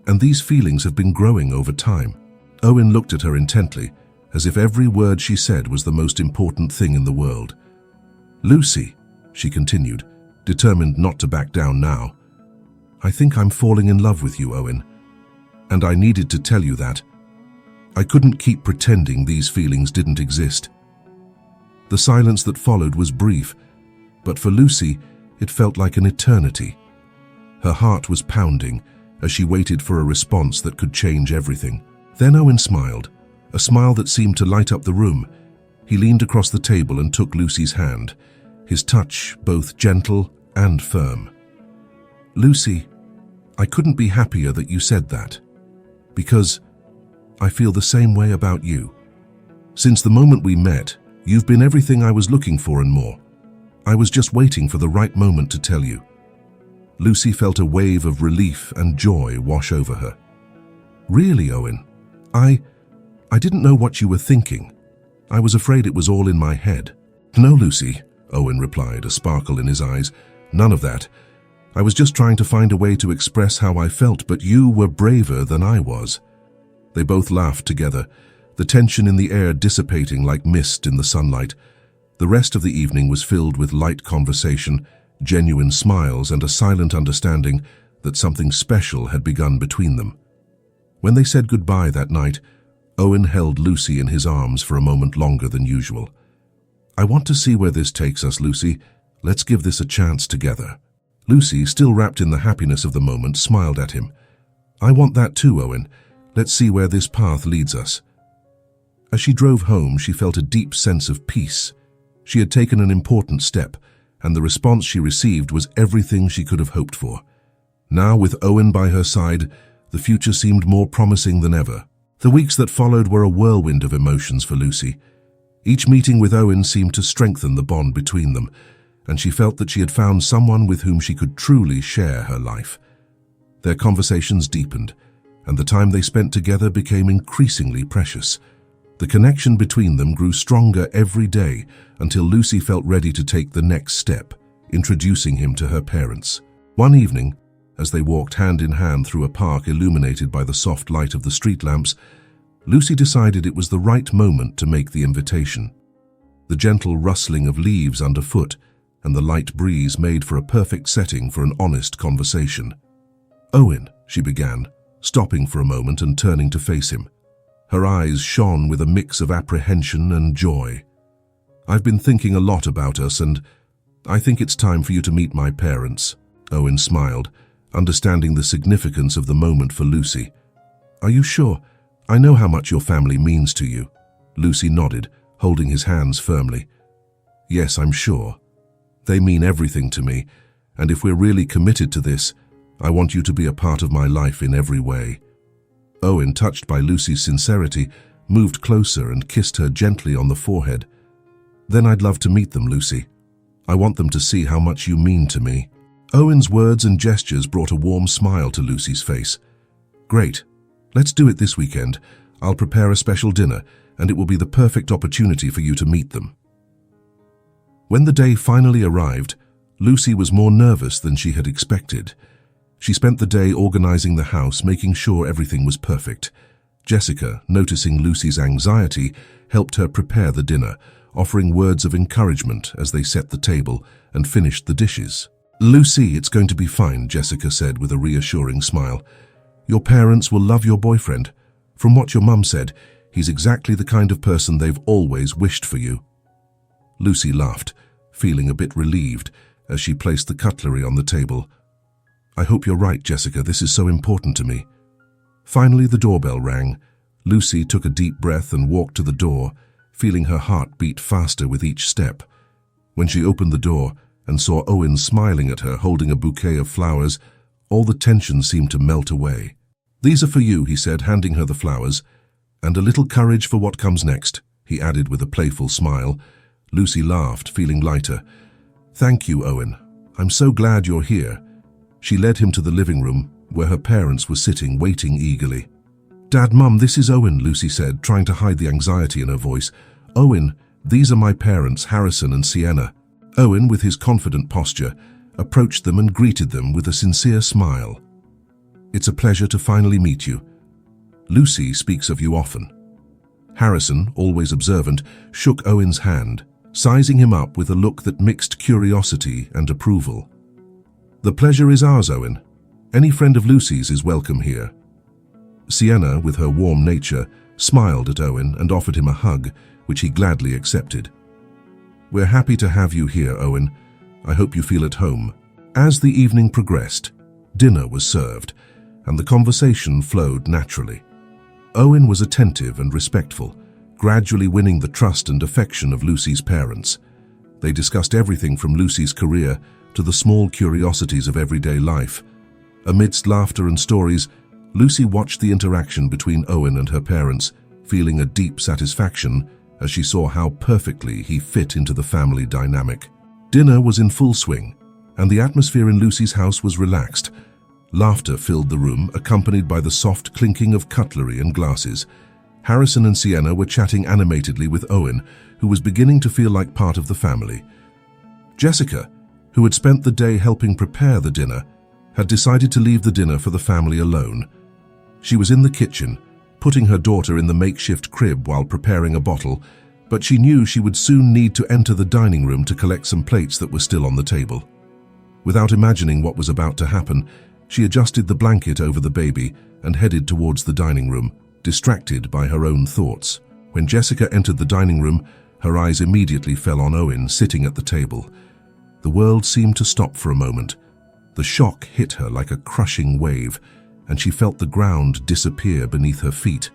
And these feelings have been growing over time. Owen looked at her intently, as if every word she said was the most important thing in the world. Lucy, she continued, determined not to back down now. I think I'm falling in love with you, Owen. And I needed to tell you that. I couldn't keep pretending these feelings didn't exist. The silence that followed was brief, but for Lucy, it felt like an eternity. Her heart was pounding as she waited for a response that could change everything. Then Owen smiled, a smile that seemed to light up the room. He leaned across the table and took Lucy's hand, his touch both gentle and firm. Lucy, I couldn't be happier that you said that, because I feel the same way about you. Since the moment we met, you've been everything I was looking for and more. I was just waiting for the right moment to tell you. Lucy felt a wave of relief and joy wash over her. Really, Owen? I didn't know what you were thinking. I was afraid it was all in my head. No, Lucy, Owen replied, a sparkle in his eyes. None of that. I was just trying to find a way to express how I felt, but you were braver than I was. They both laughed together, the tension in the air dissipating like mist in the sunlight. The rest of the evening was filled with light conversation, genuine smiles, and a silent understanding that something special had begun between them. When they said goodbye that night, Owen held Lucy in his arms for a moment longer than usual. I want to see where this takes us, Lucy. Let's give this a chance together. Lucy, still wrapped in the happiness of the moment, smiled at him. I want that too, Owen. Let's see where this path leads us. As she drove home, she felt a deep sense of peace. She had taken an important step, and the response she received was everything she could have hoped for. Now, with Owen by her side, the future seemed more promising than ever. The weeks that followed were a whirlwind of emotions for Lucy. Each meeting with Owen seemed to strengthen the bond between them, and she felt that she had found someone with whom she could truly share her life. Their conversations deepened, and the time they spent together became increasingly precious. The connection between them grew stronger every day until Lucy felt ready to take the next step, introducing him to her parents. One evening, as they walked hand in hand through a park illuminated by the soft light of the street lamps, Lucy decided it was the right moment to make the invitation. The gentle rustling of leaves underfoot and the light breeze made for a perfect setting for an honest conversation. "Owen," she began, stopping for a moment and turning to face him. Her eyes shone with a mix of apprehension and joy. "I've been thinking a lot about us, and I think it's time for you to meet my parents." Owen smiled, understanding the significance of the moment for Lucy. "Are you sure? I know how much your family means to you." Lucy nodded, holding his hands firmly. "Yes, I'm sure. They mean everything to me, and if we're really committed to this, I want you to be a part of my life in every way." Owen, touched by Lucy's sincerity, moved closer and kissed her gently on the forehead. "Then I'd love to meet them, Lucy. I want them to see how much you mean to me." Owen's words and gestures brought a warm smile to Lucy's face. "Great. Let's do it this weekend. I'll prepare a special dinner, and it will be the perfect opportunity for you to meet them." When the day finally arrived, Lucy was more nervous than she had expected. She spent the day organizing the house, making sure everything was perfect. Jessica, noticing Lucy's anxiety, helped her prepare the dinner, offering words of encouragement as they set the table and finished the dishes. "Lucy, it's going to be fine," Jessica said with a reassuring smile. "Your parents will love your boyfriend. From what your mum said, he's exactly the kind of person they've always wished for you." Lucy laughed, feeling a bit relieved as she placed the cutlery on the table. "I hope you're right, Jessica. This is so important to me." Finally, the doorbell rang. Lucy took a deep breath and walked to the door, feeling her heart beat faster with each step. When she opened the door and saw Owen smiling at her, holding a bouquet of flowers, all the tension seemed to melt away. "These are for you," he said, handing her the flowers. "And a little courage for what comes next," he added with a playful smile. Lucy laughed, feeling lighter. "Thank you, Owen. I'm so glad you're here." She led him to the living room, where her parents were sitting, waiting eagerly. "Dad, Mum, this is Owen," Lucy said, trying to hide the anxiety in her voice. "Owen, these are my parents, Harrison and Sienna." Owen, with his confident posture, approached them and greeted them with a sincere smile. "It's a pleasure to finally meet you. Lucy speaks of you often." Harrison, always observant, shook Owen's hand, sizing him up with a look that mixed curiosity and approval. "The pleasure is ours, Owen. Any friend of Lucy's is welcome here." Sienna, with her warm nature, smiled at Owen and offered him a hug, which he gladly accepted. "We're happy to have you here, Owen. I hope you feel at home." As the evening progressed, dinner was served, and the conversation flowed naturally. Owen was attentive and respectful, gradually winning the trust and affection of Lucy's parents. They discussed everything from Lucy's career to the small curiosities of everyday life. Amidst laughter and stories, Lucy watched the interaction between Owen and her parents, feeling a deep satisfaction as she saw how perfectly he fit into the family dynamic. Dinner was in full swing, and the atmosphere in Lucy's house was relaxed. Laughter filled the room, accompanied by the soft clinking of cutlery and glasses. Harrison and Sienna were chatting animatedly with Owen, who was beginning to feel like part of the family. Jessica, who had spent the day helping prepare the dinner, had decided to leave the dinner for the family alone. She was in the kitchen, putting her daughter in the makeshift crib while preparing a bottle, but she knew she would soon need to enter the dining room to collect some plates that were still on the table. Without imagining what was about to happen, she adjusted the blanket over the baby and headed towards the dining room, distracted by her own thoughts. When Jessica entered the dining room, her eyes immediately fell on Owen sitting at the table. The world seemed to stop for a moment. The shock hit her like a crushing wave, and she felt the ground disappear beneath her feet.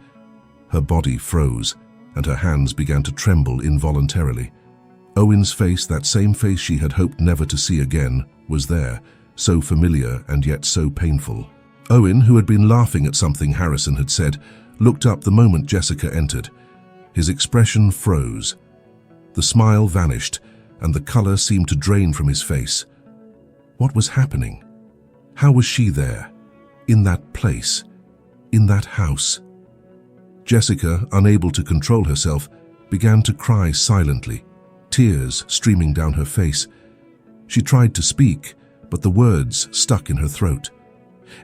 Her body froze, and her hands began to tremble involuntarily. Owen's face, that same face she had hoped never to see again, was there, so familiar and yet so painful. Owen, who had been laughing at something Harrison had said, looked up the moment Jessica entered. His expression froze. The smile vanished, and the color seemed to drain from his face. What was happening? How was she there? In that place? In that house? Jessica, unable to control herself, began to cry silently, tears streaming down her face. She tried to speak, but the words stuck in her throat.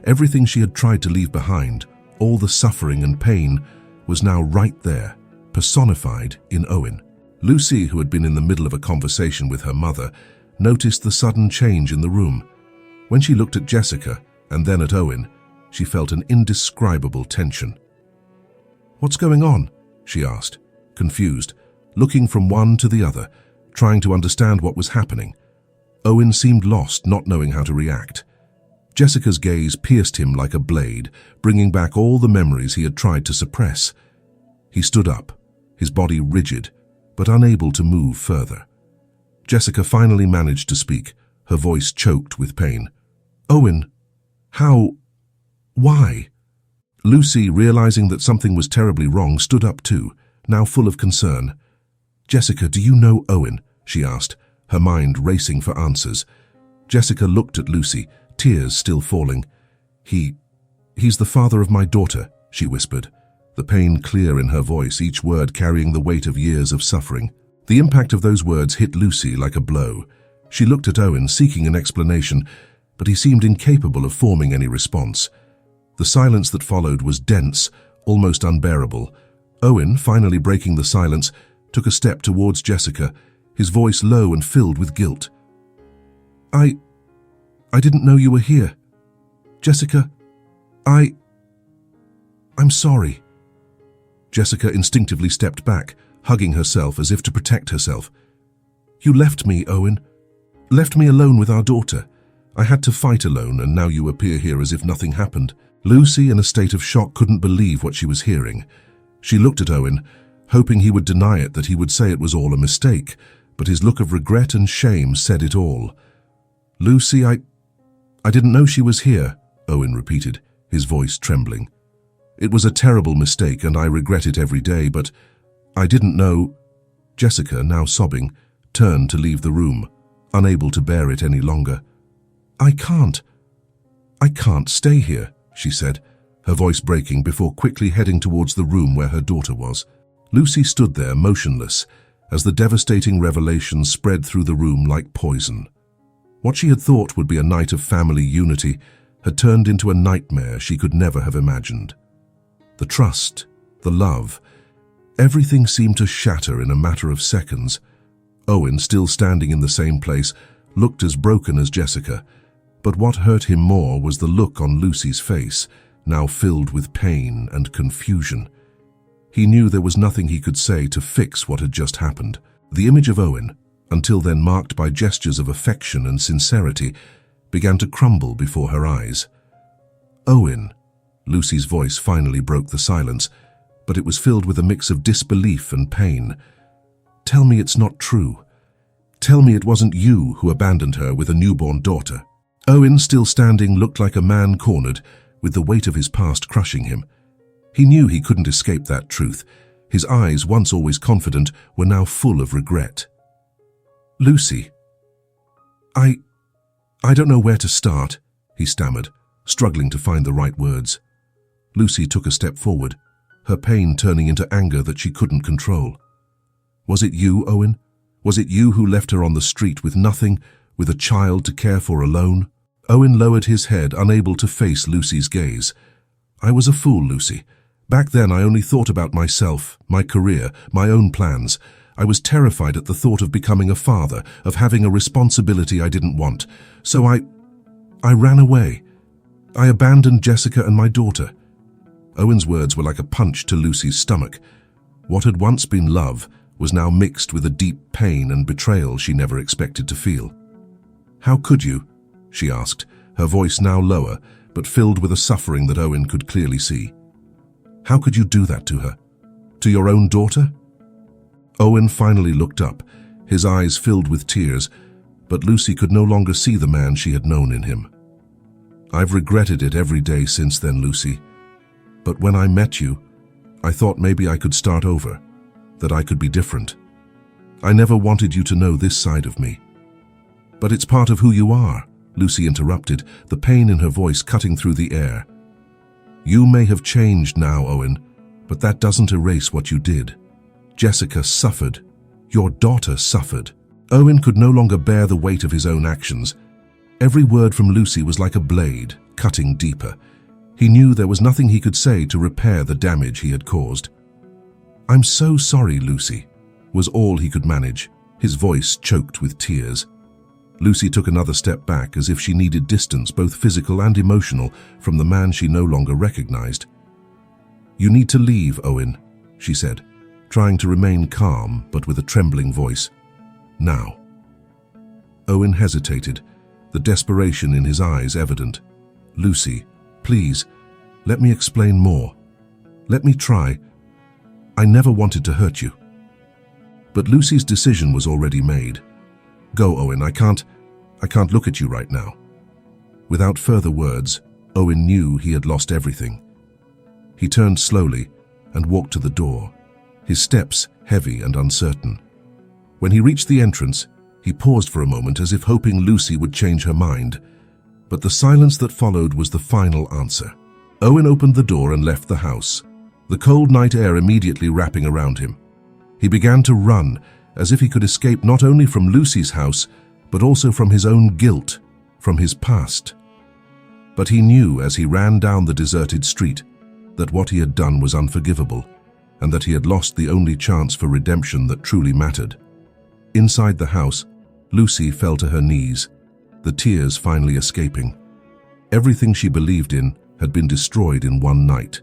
Everything she had tried to leave behind, all the suffering and pain, was now right there, personified in Owen. Lucy, who had been in the middle of a conversation with her mother, noticed the sudden change in the room. When she looked at Jessica and then at Owen, she felt an indescribable tension. "What's going on?" she asked, confused, looking from one to the other, trying to understand what was happening. Owen seemed lost, not knowing how to react. Jessica's gaze pierced him like a blade, bringing back all the memories he had tried to suppress. He stood up, his body rigid, but unable to move further. Jessica finally managed to speak, her voice choked with pain. "Owen, how? Why?" Lucy, realizing that something was terribly wrong, stood up too, now full of concern. "Jessica, do you know Owen?" she asked, her mind racing for answers. Jessica looked at Lucy, tears still falling. He's the father of my daughter," she whispered, the pain clear in her voice, each word carrying the weight of years of suffering. The impact of those words hit Lucy like a blow. She looked at Owen, seeking an explanation, but he seemed incapable of forming any response. The silence that followed was dense, almost unbearable. Owen, finally breaking the silence, took a step towards Jessica, his voice low and filled with guilt. I didn't know you were here. Jessica, I'm sorry." Jessica instinctively stepped back, hugging herself as if to protect herself. "You left me, Owen. Left me alone with our daughter. I had to fight alone, and now you appear here as if nothing happened." Lucy, in a state of shock, couldn't believe what she was hearing. She looked at Owen, hoping he would deny it, that he would say it was all a mistake, but his look of regret and shame said it all. "Lucy, I didn't know she was here," Owen repeated, his voice trembling. "It was a terrible mistake, and I regret it every day, but I didn't know." Jessica, now sobbing, turned to leave the room, unable to bear it any longer. I can't stay here," she said, her voice breaking before quickly heading towards the room where her daughter was. Lucy stood there motionless as the devastating revelation spread through the room like poison. What she had thought would be a night of family unity had turned into a nightmare she could never have imagined. The trust, the love, everything seemed to shatter in a matter of seconds. Owen, still standing in the same place, looked as broken as Jessica, but what hurt him more was the look on Lucy's face, now filled with pain and confusion. He knew there was nothing he could say to fix what had just happened. The image of Owen, until then marked by gestures of affection and sincerity, began to crumble before her eyes. "Owen," Lucy's voice finally broke the silence, but it was filled with a mix of disbelief and pain. "Tell me it's not true. Tell me it wasn't you who abandoned her with a newborn daughter." Owen, still standing, looked like a man cornered, with the weight of his past crushing him. He knew he couldn't escape that truth. His eyes, once always confident, were now full of regret. "Lucy, I don't know where to start," he stammered, struggling to find the right words. Lucy took a step forward, her pain turning into anger that she couldn't control. "Was it you, Owen? Was it you who left her on the street with nothing, with a child to care for alone?" Owen lowered his head, unable to face Lucy's gaze. "I was a fool, Lucy. Back then I only thought about myself, my career, my own plans. I was terrified at the thought of becoming a father, of having a responsibility I didn't want. So I ran away. I abandoned Jessica and my daughter." Owen's words were like a punch to Lucy's stomach. What had once been love was now mixed with a deep pain and betrayal she never expected to feel. "How could you?" she asked, her voice now lower, but filled with a suffering that Owen could clearly see. "How could you do that to her? To your own daughter?" Owen finally looked up, his eyes filled with tears, but Lucy could no longer see the man she had known in him. "I've regretted it every day since then, Lucy. But when I met you, I thought maybe I could start over, that I could be different. I never wanted you to know this side of me." "But it's part of who you are," Lucy interrupted, the pain in her voice cutting through the air. "You may have changed now, Owen, but that doesn't erase what you did. Jessica suffered. Your daughter suffered." Owen could no longer bear the weight of his own actions. Every word from Lucy was like a blade, cutting deeper. He knew there was nothing he could say to repair the damage he had caused. "I'm so sorry, Lucy," was all he could manage, his voice choked with tears. Lucy took another step back as if she needed distance, both physical and emotional, from the man she no longer recognized. "You need to leave, Owen," she said, trying to remain calm but with a trembling voice. "Now." Owen hesitated, the desperation in his eyes evident. "Lucy, please, let me explain more. Let me try. I never wanted to hurt you." But Lucy's decision was already made. "Go, Owen, I can't look at you right now." Without further words, Owen knew he had lost everything. He turned slowly and walked to the door, his steps heavy and uncertain. When he reached the entrance, he paused for a moment as if hoping Lucy would change her mind. But the silence that followed was the final answer. Owen opened the door and left the house, the cold night air immediately wrapping around him. He began to run, as if he could escape not only from Lucy's house, but also from his own guilt, from his past. But he knew as he ran down the deserted street that what he had done was unforgivable, and that he had lost the only chance for redemption that truly mattered. Inside the house, Lucy fell to her knees, the tears finally escaping. Everything she believed in had been destroyed in one night,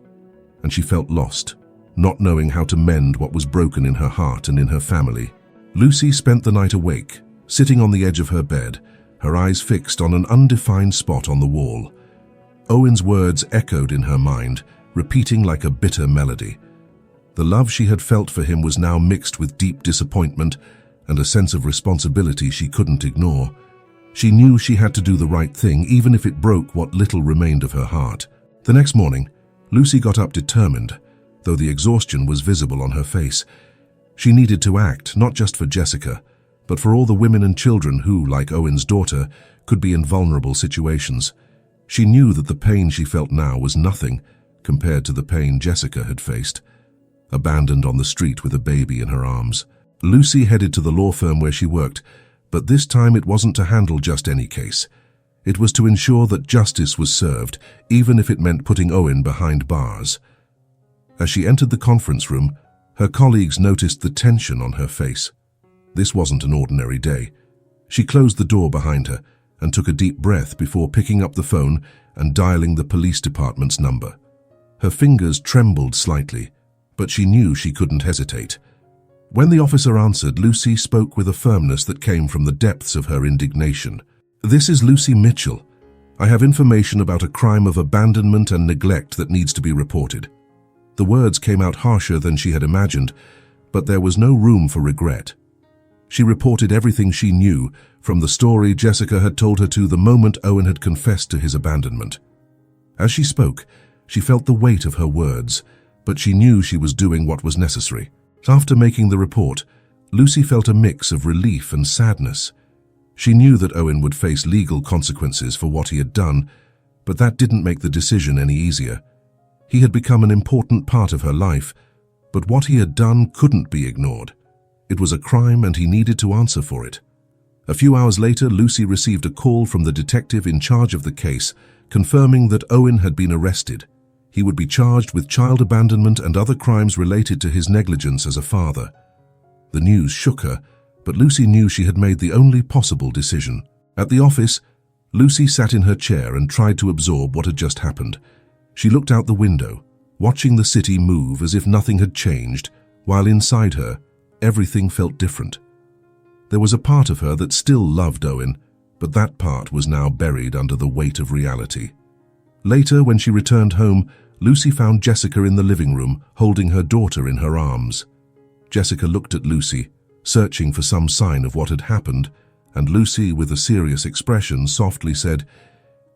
and she felt lost, not knowing how to mend what was broken in her heart and in her family. Lucy spent the night awake, sitting on the edge of her bed, her eyes fixed on an undefined spot on the wall. Owen's words echoed in her mind, repeating like a bitter melody. The love she had felt for him was now mixed with deep disappointment and a sense of responsibility she couldn't ignore. She knew she had to do the right thing, even if it broke what little remained of her heart. The next morning, Lucy got up determined, though the exhaustion was visible on her face. She needed to act, not just for Jessica, but for all the women and children who, like Owen's daughter, could be in vulnerable situations. She knew that the pain she felt now was nothing compared to the pain Jessica had faced, abandoned on the street with a baby in her arms. Lucy headed to the law firm where she worked, but this time it wasn't to handle just any case. It was to ensure that justice was served, even if it meant putting Owen behind bars. As she entered the conference room, her colleagues noticed the tension on her face. This wasn't an ordinary day. She closed the door behind her and took a deep breath before picking up the phone and dialing the police department's number. Her fingers trembled slightly, but she knew she couldn't hesitate. When the officer answered, Lucy spoke with a firmness that came from the depths of her indignation. "This is Lucy Mitchell. I have information about a crime of abandonment and neglect that needs to be reported." The words came out harsher than she had imagined, but there was no room for regret. She reported everything she knew, from the story Jessica had told her to the moment Owen had confessed to his abandonment. As she spoke, she felt the weight of her words, but she knew she was doing what was necessary. After making the report, Lucy felt a mix of relief and sadness. She knew that Owen would face legal consequences for what he had done, but that didn't make the decision any easier. He had become an important part of her life, but what he had done couldn't be ignored. It was a crime and he needed to answer for it. A few hours later, Lucy received a call from the detective in charge of the case, confirming that Owen had been arrested. He would be charged with child abandonment and other crimes related to his negligence as a father. The news shook her, but Lucy knew she had made the only possible decision. At the office, Lucy sat in her chair and tried to absorb what had just happened. She looked out the window, watching the city move as if nothing had changed, while inside her, everything felt different. There was a part of her that still loved Owen, but that part was now buried under the weight of reality. Later, when she returned home, Lucy found Jessica in the living room, holding her daughter in her arms. Jessica looked at Lucy, searching for some sign of what had happened, and Lucy, with a serious expression, softly said,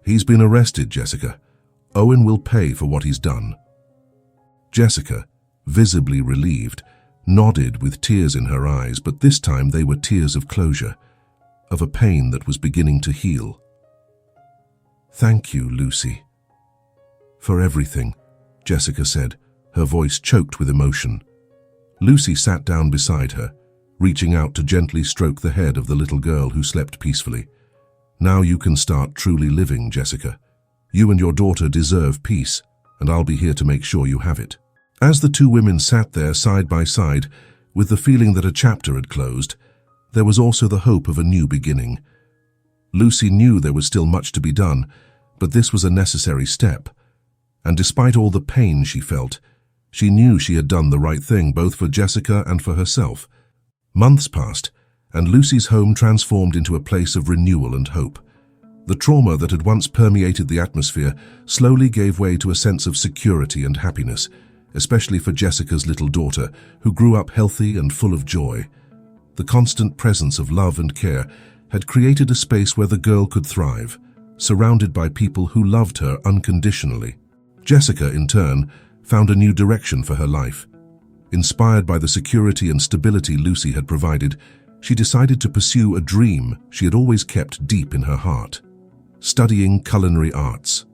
"He's been arrested, Jessica. Owen will pay for what he's done." Jessica, visibly relieved, nodded with tears in her eyes, but this time they were tears of closure, of a pain that was beginning to heal. "Thank you, Lucy." "For everything," Jessica said, her voice choked with emotion. Lucy sat down beside her, reaching out to gently stroke the head of the little girl who slept peacefully. "Now you can start truly living, Jessica. You and your daughter deserve peace, and I'll be here to make sure you have it." As the two women sat there side by side, with the feeling that a chapter had closed, there was also the hope of a new beginning. Lucy knew there was still much to be done, but this was a necessary step. And despite all the pain she felt, she knew she had done the right thing, both for Jessica and for herself. Months passed, and Lucy's home transformed into a place of renewal and hope. The trauma that had once permeated the atmosphere slowly gave way to a sense of security and happiness, especially for Jessica's little daughter, who grew up healthy and full of joy. The constant presence of love and care had created a space where the girl could thrive, surrounded by people who loved her unconditionally. Jessica, in turn, found a new direction for her life. Inspired by the security and stability Lucy had provided, she decided to pursue a dream she had always kept deep in her heart: studying culinary arts.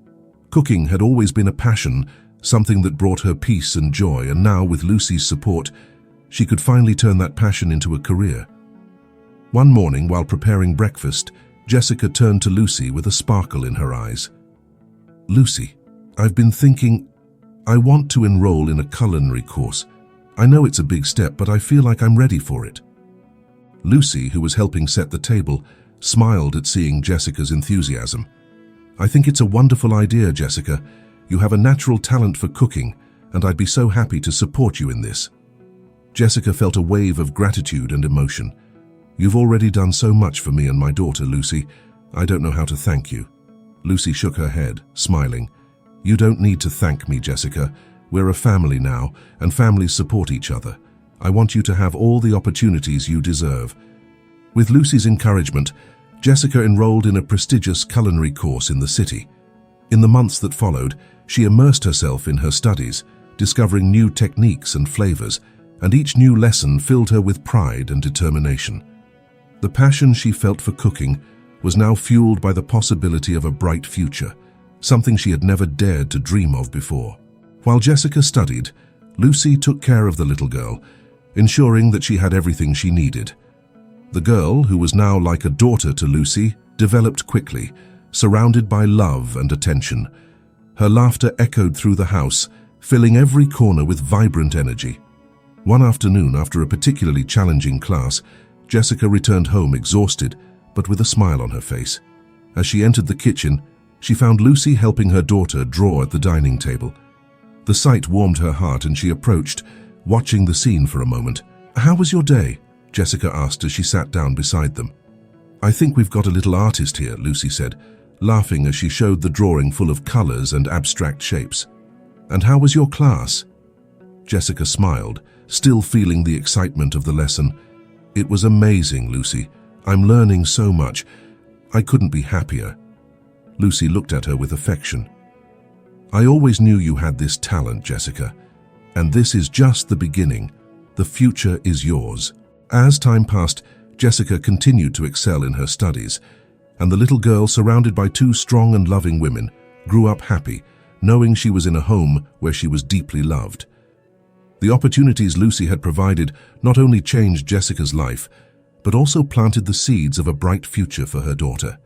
Cooking had always been a passion, something that brought her peace and joy, and now, with Lucy's support, she could finally turn that passion into a career. One morning, while preparing breakfast, Jessica turned to Lucy with a sparkle in her eyes. "Lucy, I've been thinking, I want to enroll in a culinary course. I know it's a big step, but I feel like I'm ready for it." Lucy, who was helping set the table, smiled at seeing Jessica's enthusiasm. "I think it's a wonderful idea, Jessica. You have a natural talent for cooking, and I'd be so happy to support you in this." Jessica felt a wave of gratitude and emotion. "You've already done so much for me and my daughter, Lucy. I don't know how to thank you." Lucy shook her head, smiling. "You don't need to thank me, Jessica. We're a family now, and families support each other. I want you to have all the opportunities you deserve." With Lucy's encouragement, Jessica enrolled in a prestigious culinary course in the city. In the months that followed, she immersed herself in her studies, discovering new techniques and flavors, and each new lesson filled her with pride and determination. The passion she felt for cooking was now fueled by the possibility of a bright future, something she had never dared to dream of before. While Jessica studied, Lucy took care of the little girl, ensuring that she had everything she needed. The girl, who was now like a daughter to Lucy, developed quickly, surrounded by love and attention. Her laughter echoed through the house, filling every corner with vibrant energy. One afternoon, after a particularly challenging class, Jessica returned home exhausted, but with a smile on her face. As she entered the kitchen, she found Lucy helping her daughter draw at the dining table. The sight warmed her heart, and she approached, watching the scene for a moment. "How was your day?" Jessica asked as she sat down beside them. "I think we've got a little artist here," Lucy said, laughing as she showed the drawing full of colors and abstract shapes. "And how was your class?" Jessica smiled, still feeling the excitement of the lesson. "It was amazing, Lucy. I'm learning so much. I couldn't be happier." Lucy looked at her with affection. "I always knew you had this talent, Jessica, and this is just the beginning. The future is yours." As time passed, Jessica continued to excel in her studies, and the little girl, surrounded by two strong and loving women, grew up happy, knowing she was in a home where she was deeply loved. The opportunities Lucy had provided not only changed Jessica's life, but also planted the seeds of a bright future for her daughter.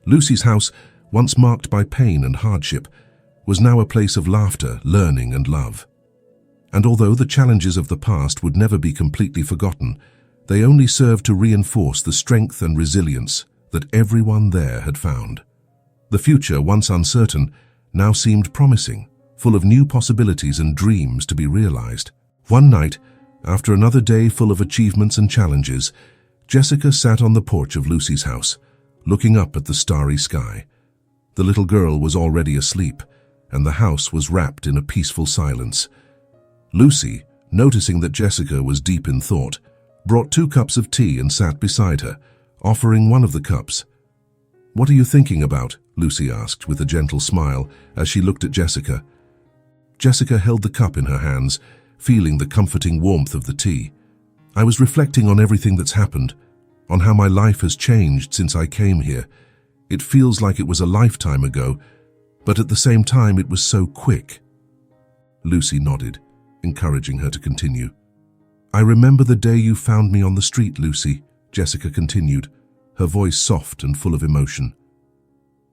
Lucy's house, once marked by pain and hardship, was now a place of laughter, learning, and love. And although the challenges of the past would never be completely forgotten, they only served to reinforce the strength and resilience that everyone there had found. The future, once uncertain, now seemed promising, full of new possibilities and dreams to be realized. One night, after another day full of achievements and challenges, Jessica sat on the porch of Lucy's house, looking up at the starry sky. The little girl was already asleep, and the house was wrapped in a peaceful silence. Lucy, noticing that Jessica was deep in thought, brought 2 cups of tea and sat beside her, offering one of the cups. "What are you thinking about?" Lucy asked with a gentle smile as she looked at Jessica. Jessica held the cup in her hands, feeling the comforting warmth of the tea. "I was reflecting on everything that's happened, on how my life has changed since I came here. It feels like it was a lifetime ago, but at the same time it was so quick." Lucy nodded, encouraging her to continue. "I remember the day you found me on the street, Lucy," Jessica continued, her voice soft and full of emotion.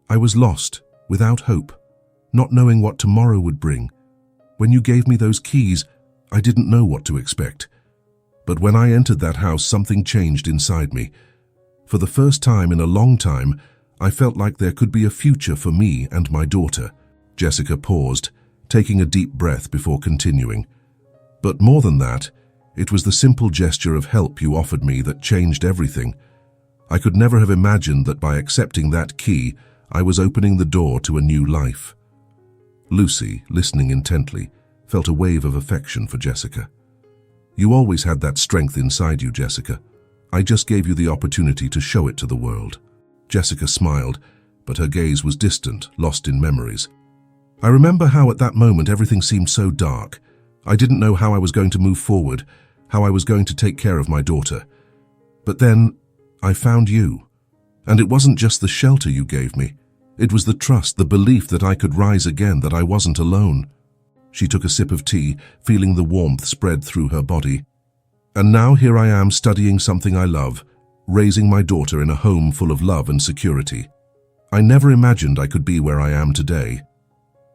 "I was lost, without hope, not knowing what tomorrow would bring. When you gave me those keys, I didn't know what to expect. But when I entered that house, something changed inside me. For the first time in a long time, I felt like there could be a future for me and my daughter." Jessica paused, taking a deep breath before continuing. "But more than that, it was the simple gesture of help you offered me that changed everything. I could never have imagined that by accepting that key, I was opening the door to a new life." Lucy, listening intently, felt a wave of affection for Jessica. "You always had that strength inside you, Jessica. I just gave you the opportunity to show it to the world." Jessica smiled, but her gaze was distant, lost in memories. "I remember how at that moment everything seemed so dark. I didn't know how I was going to move forward, how I was going to take care of my daughter. But then I found you. And it wasn't just the shelter you gave me. It was the trust, the belief that I could rise again, that I wasn't alone." She took a sip of tea, feeling the warmth spread through her body. "And now here I am studying something I love, raising my daughter in a home full of love and security. I never imagined I could be where I am today.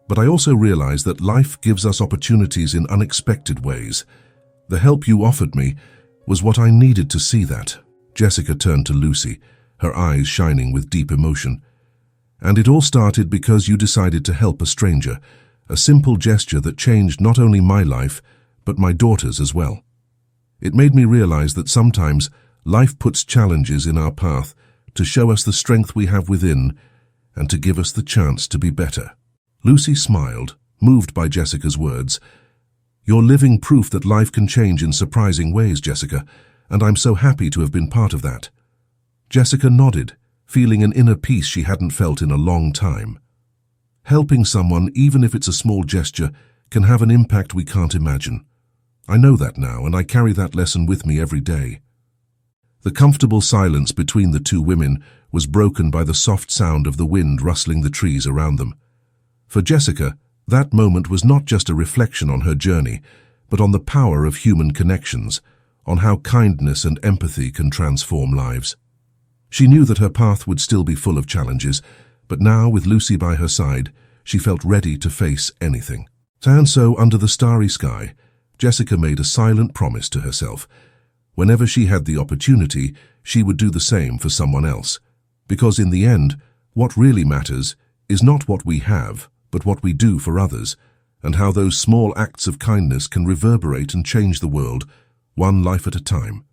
But I also realize that life gives us opportunities in unexpected ways. The help you offered me was what I needed to see that." Jessica turned to Lucy, her eyes shining with deep emotion. "And it all started because you decided to help a stranger, a simple gesture that changed not only my life, but my daughter's as well. It made me realize that sometimes life puts challenges in our path to show us the strength we have within and to give us the chance to be better." Lucy smiled, moved by Jessica's words. "You're living proof that life can change in surprising ways, Jessica, and I'm so happy to have been part of that." Jessica nodded, feeling an inner peace she hadn't felt in a long time. Helping someone, even if it's a small gesture, can have an impact we can't imagine. I know that now, and I carry that lesson with me every day. The comfortable silence between the two women was broken by the soft sound of the wind rustling the trees around them. For Jessica, that moment was not just a reflection on her journey, but on the power of human connections, on how kindness and empathy can transform lives. She knew that her path would still be full of challenges, but now, with Lucy by her side, she felt ready to face anything. And so, under the starry sky, Jessica made a silent promise to herself. Whenever she had the opportunity, she would do the same for someone else. Because in the end, what really matters is not what we have, but what we do for others, and how those small acts of kindness can reverberate and change the world, one life at a time.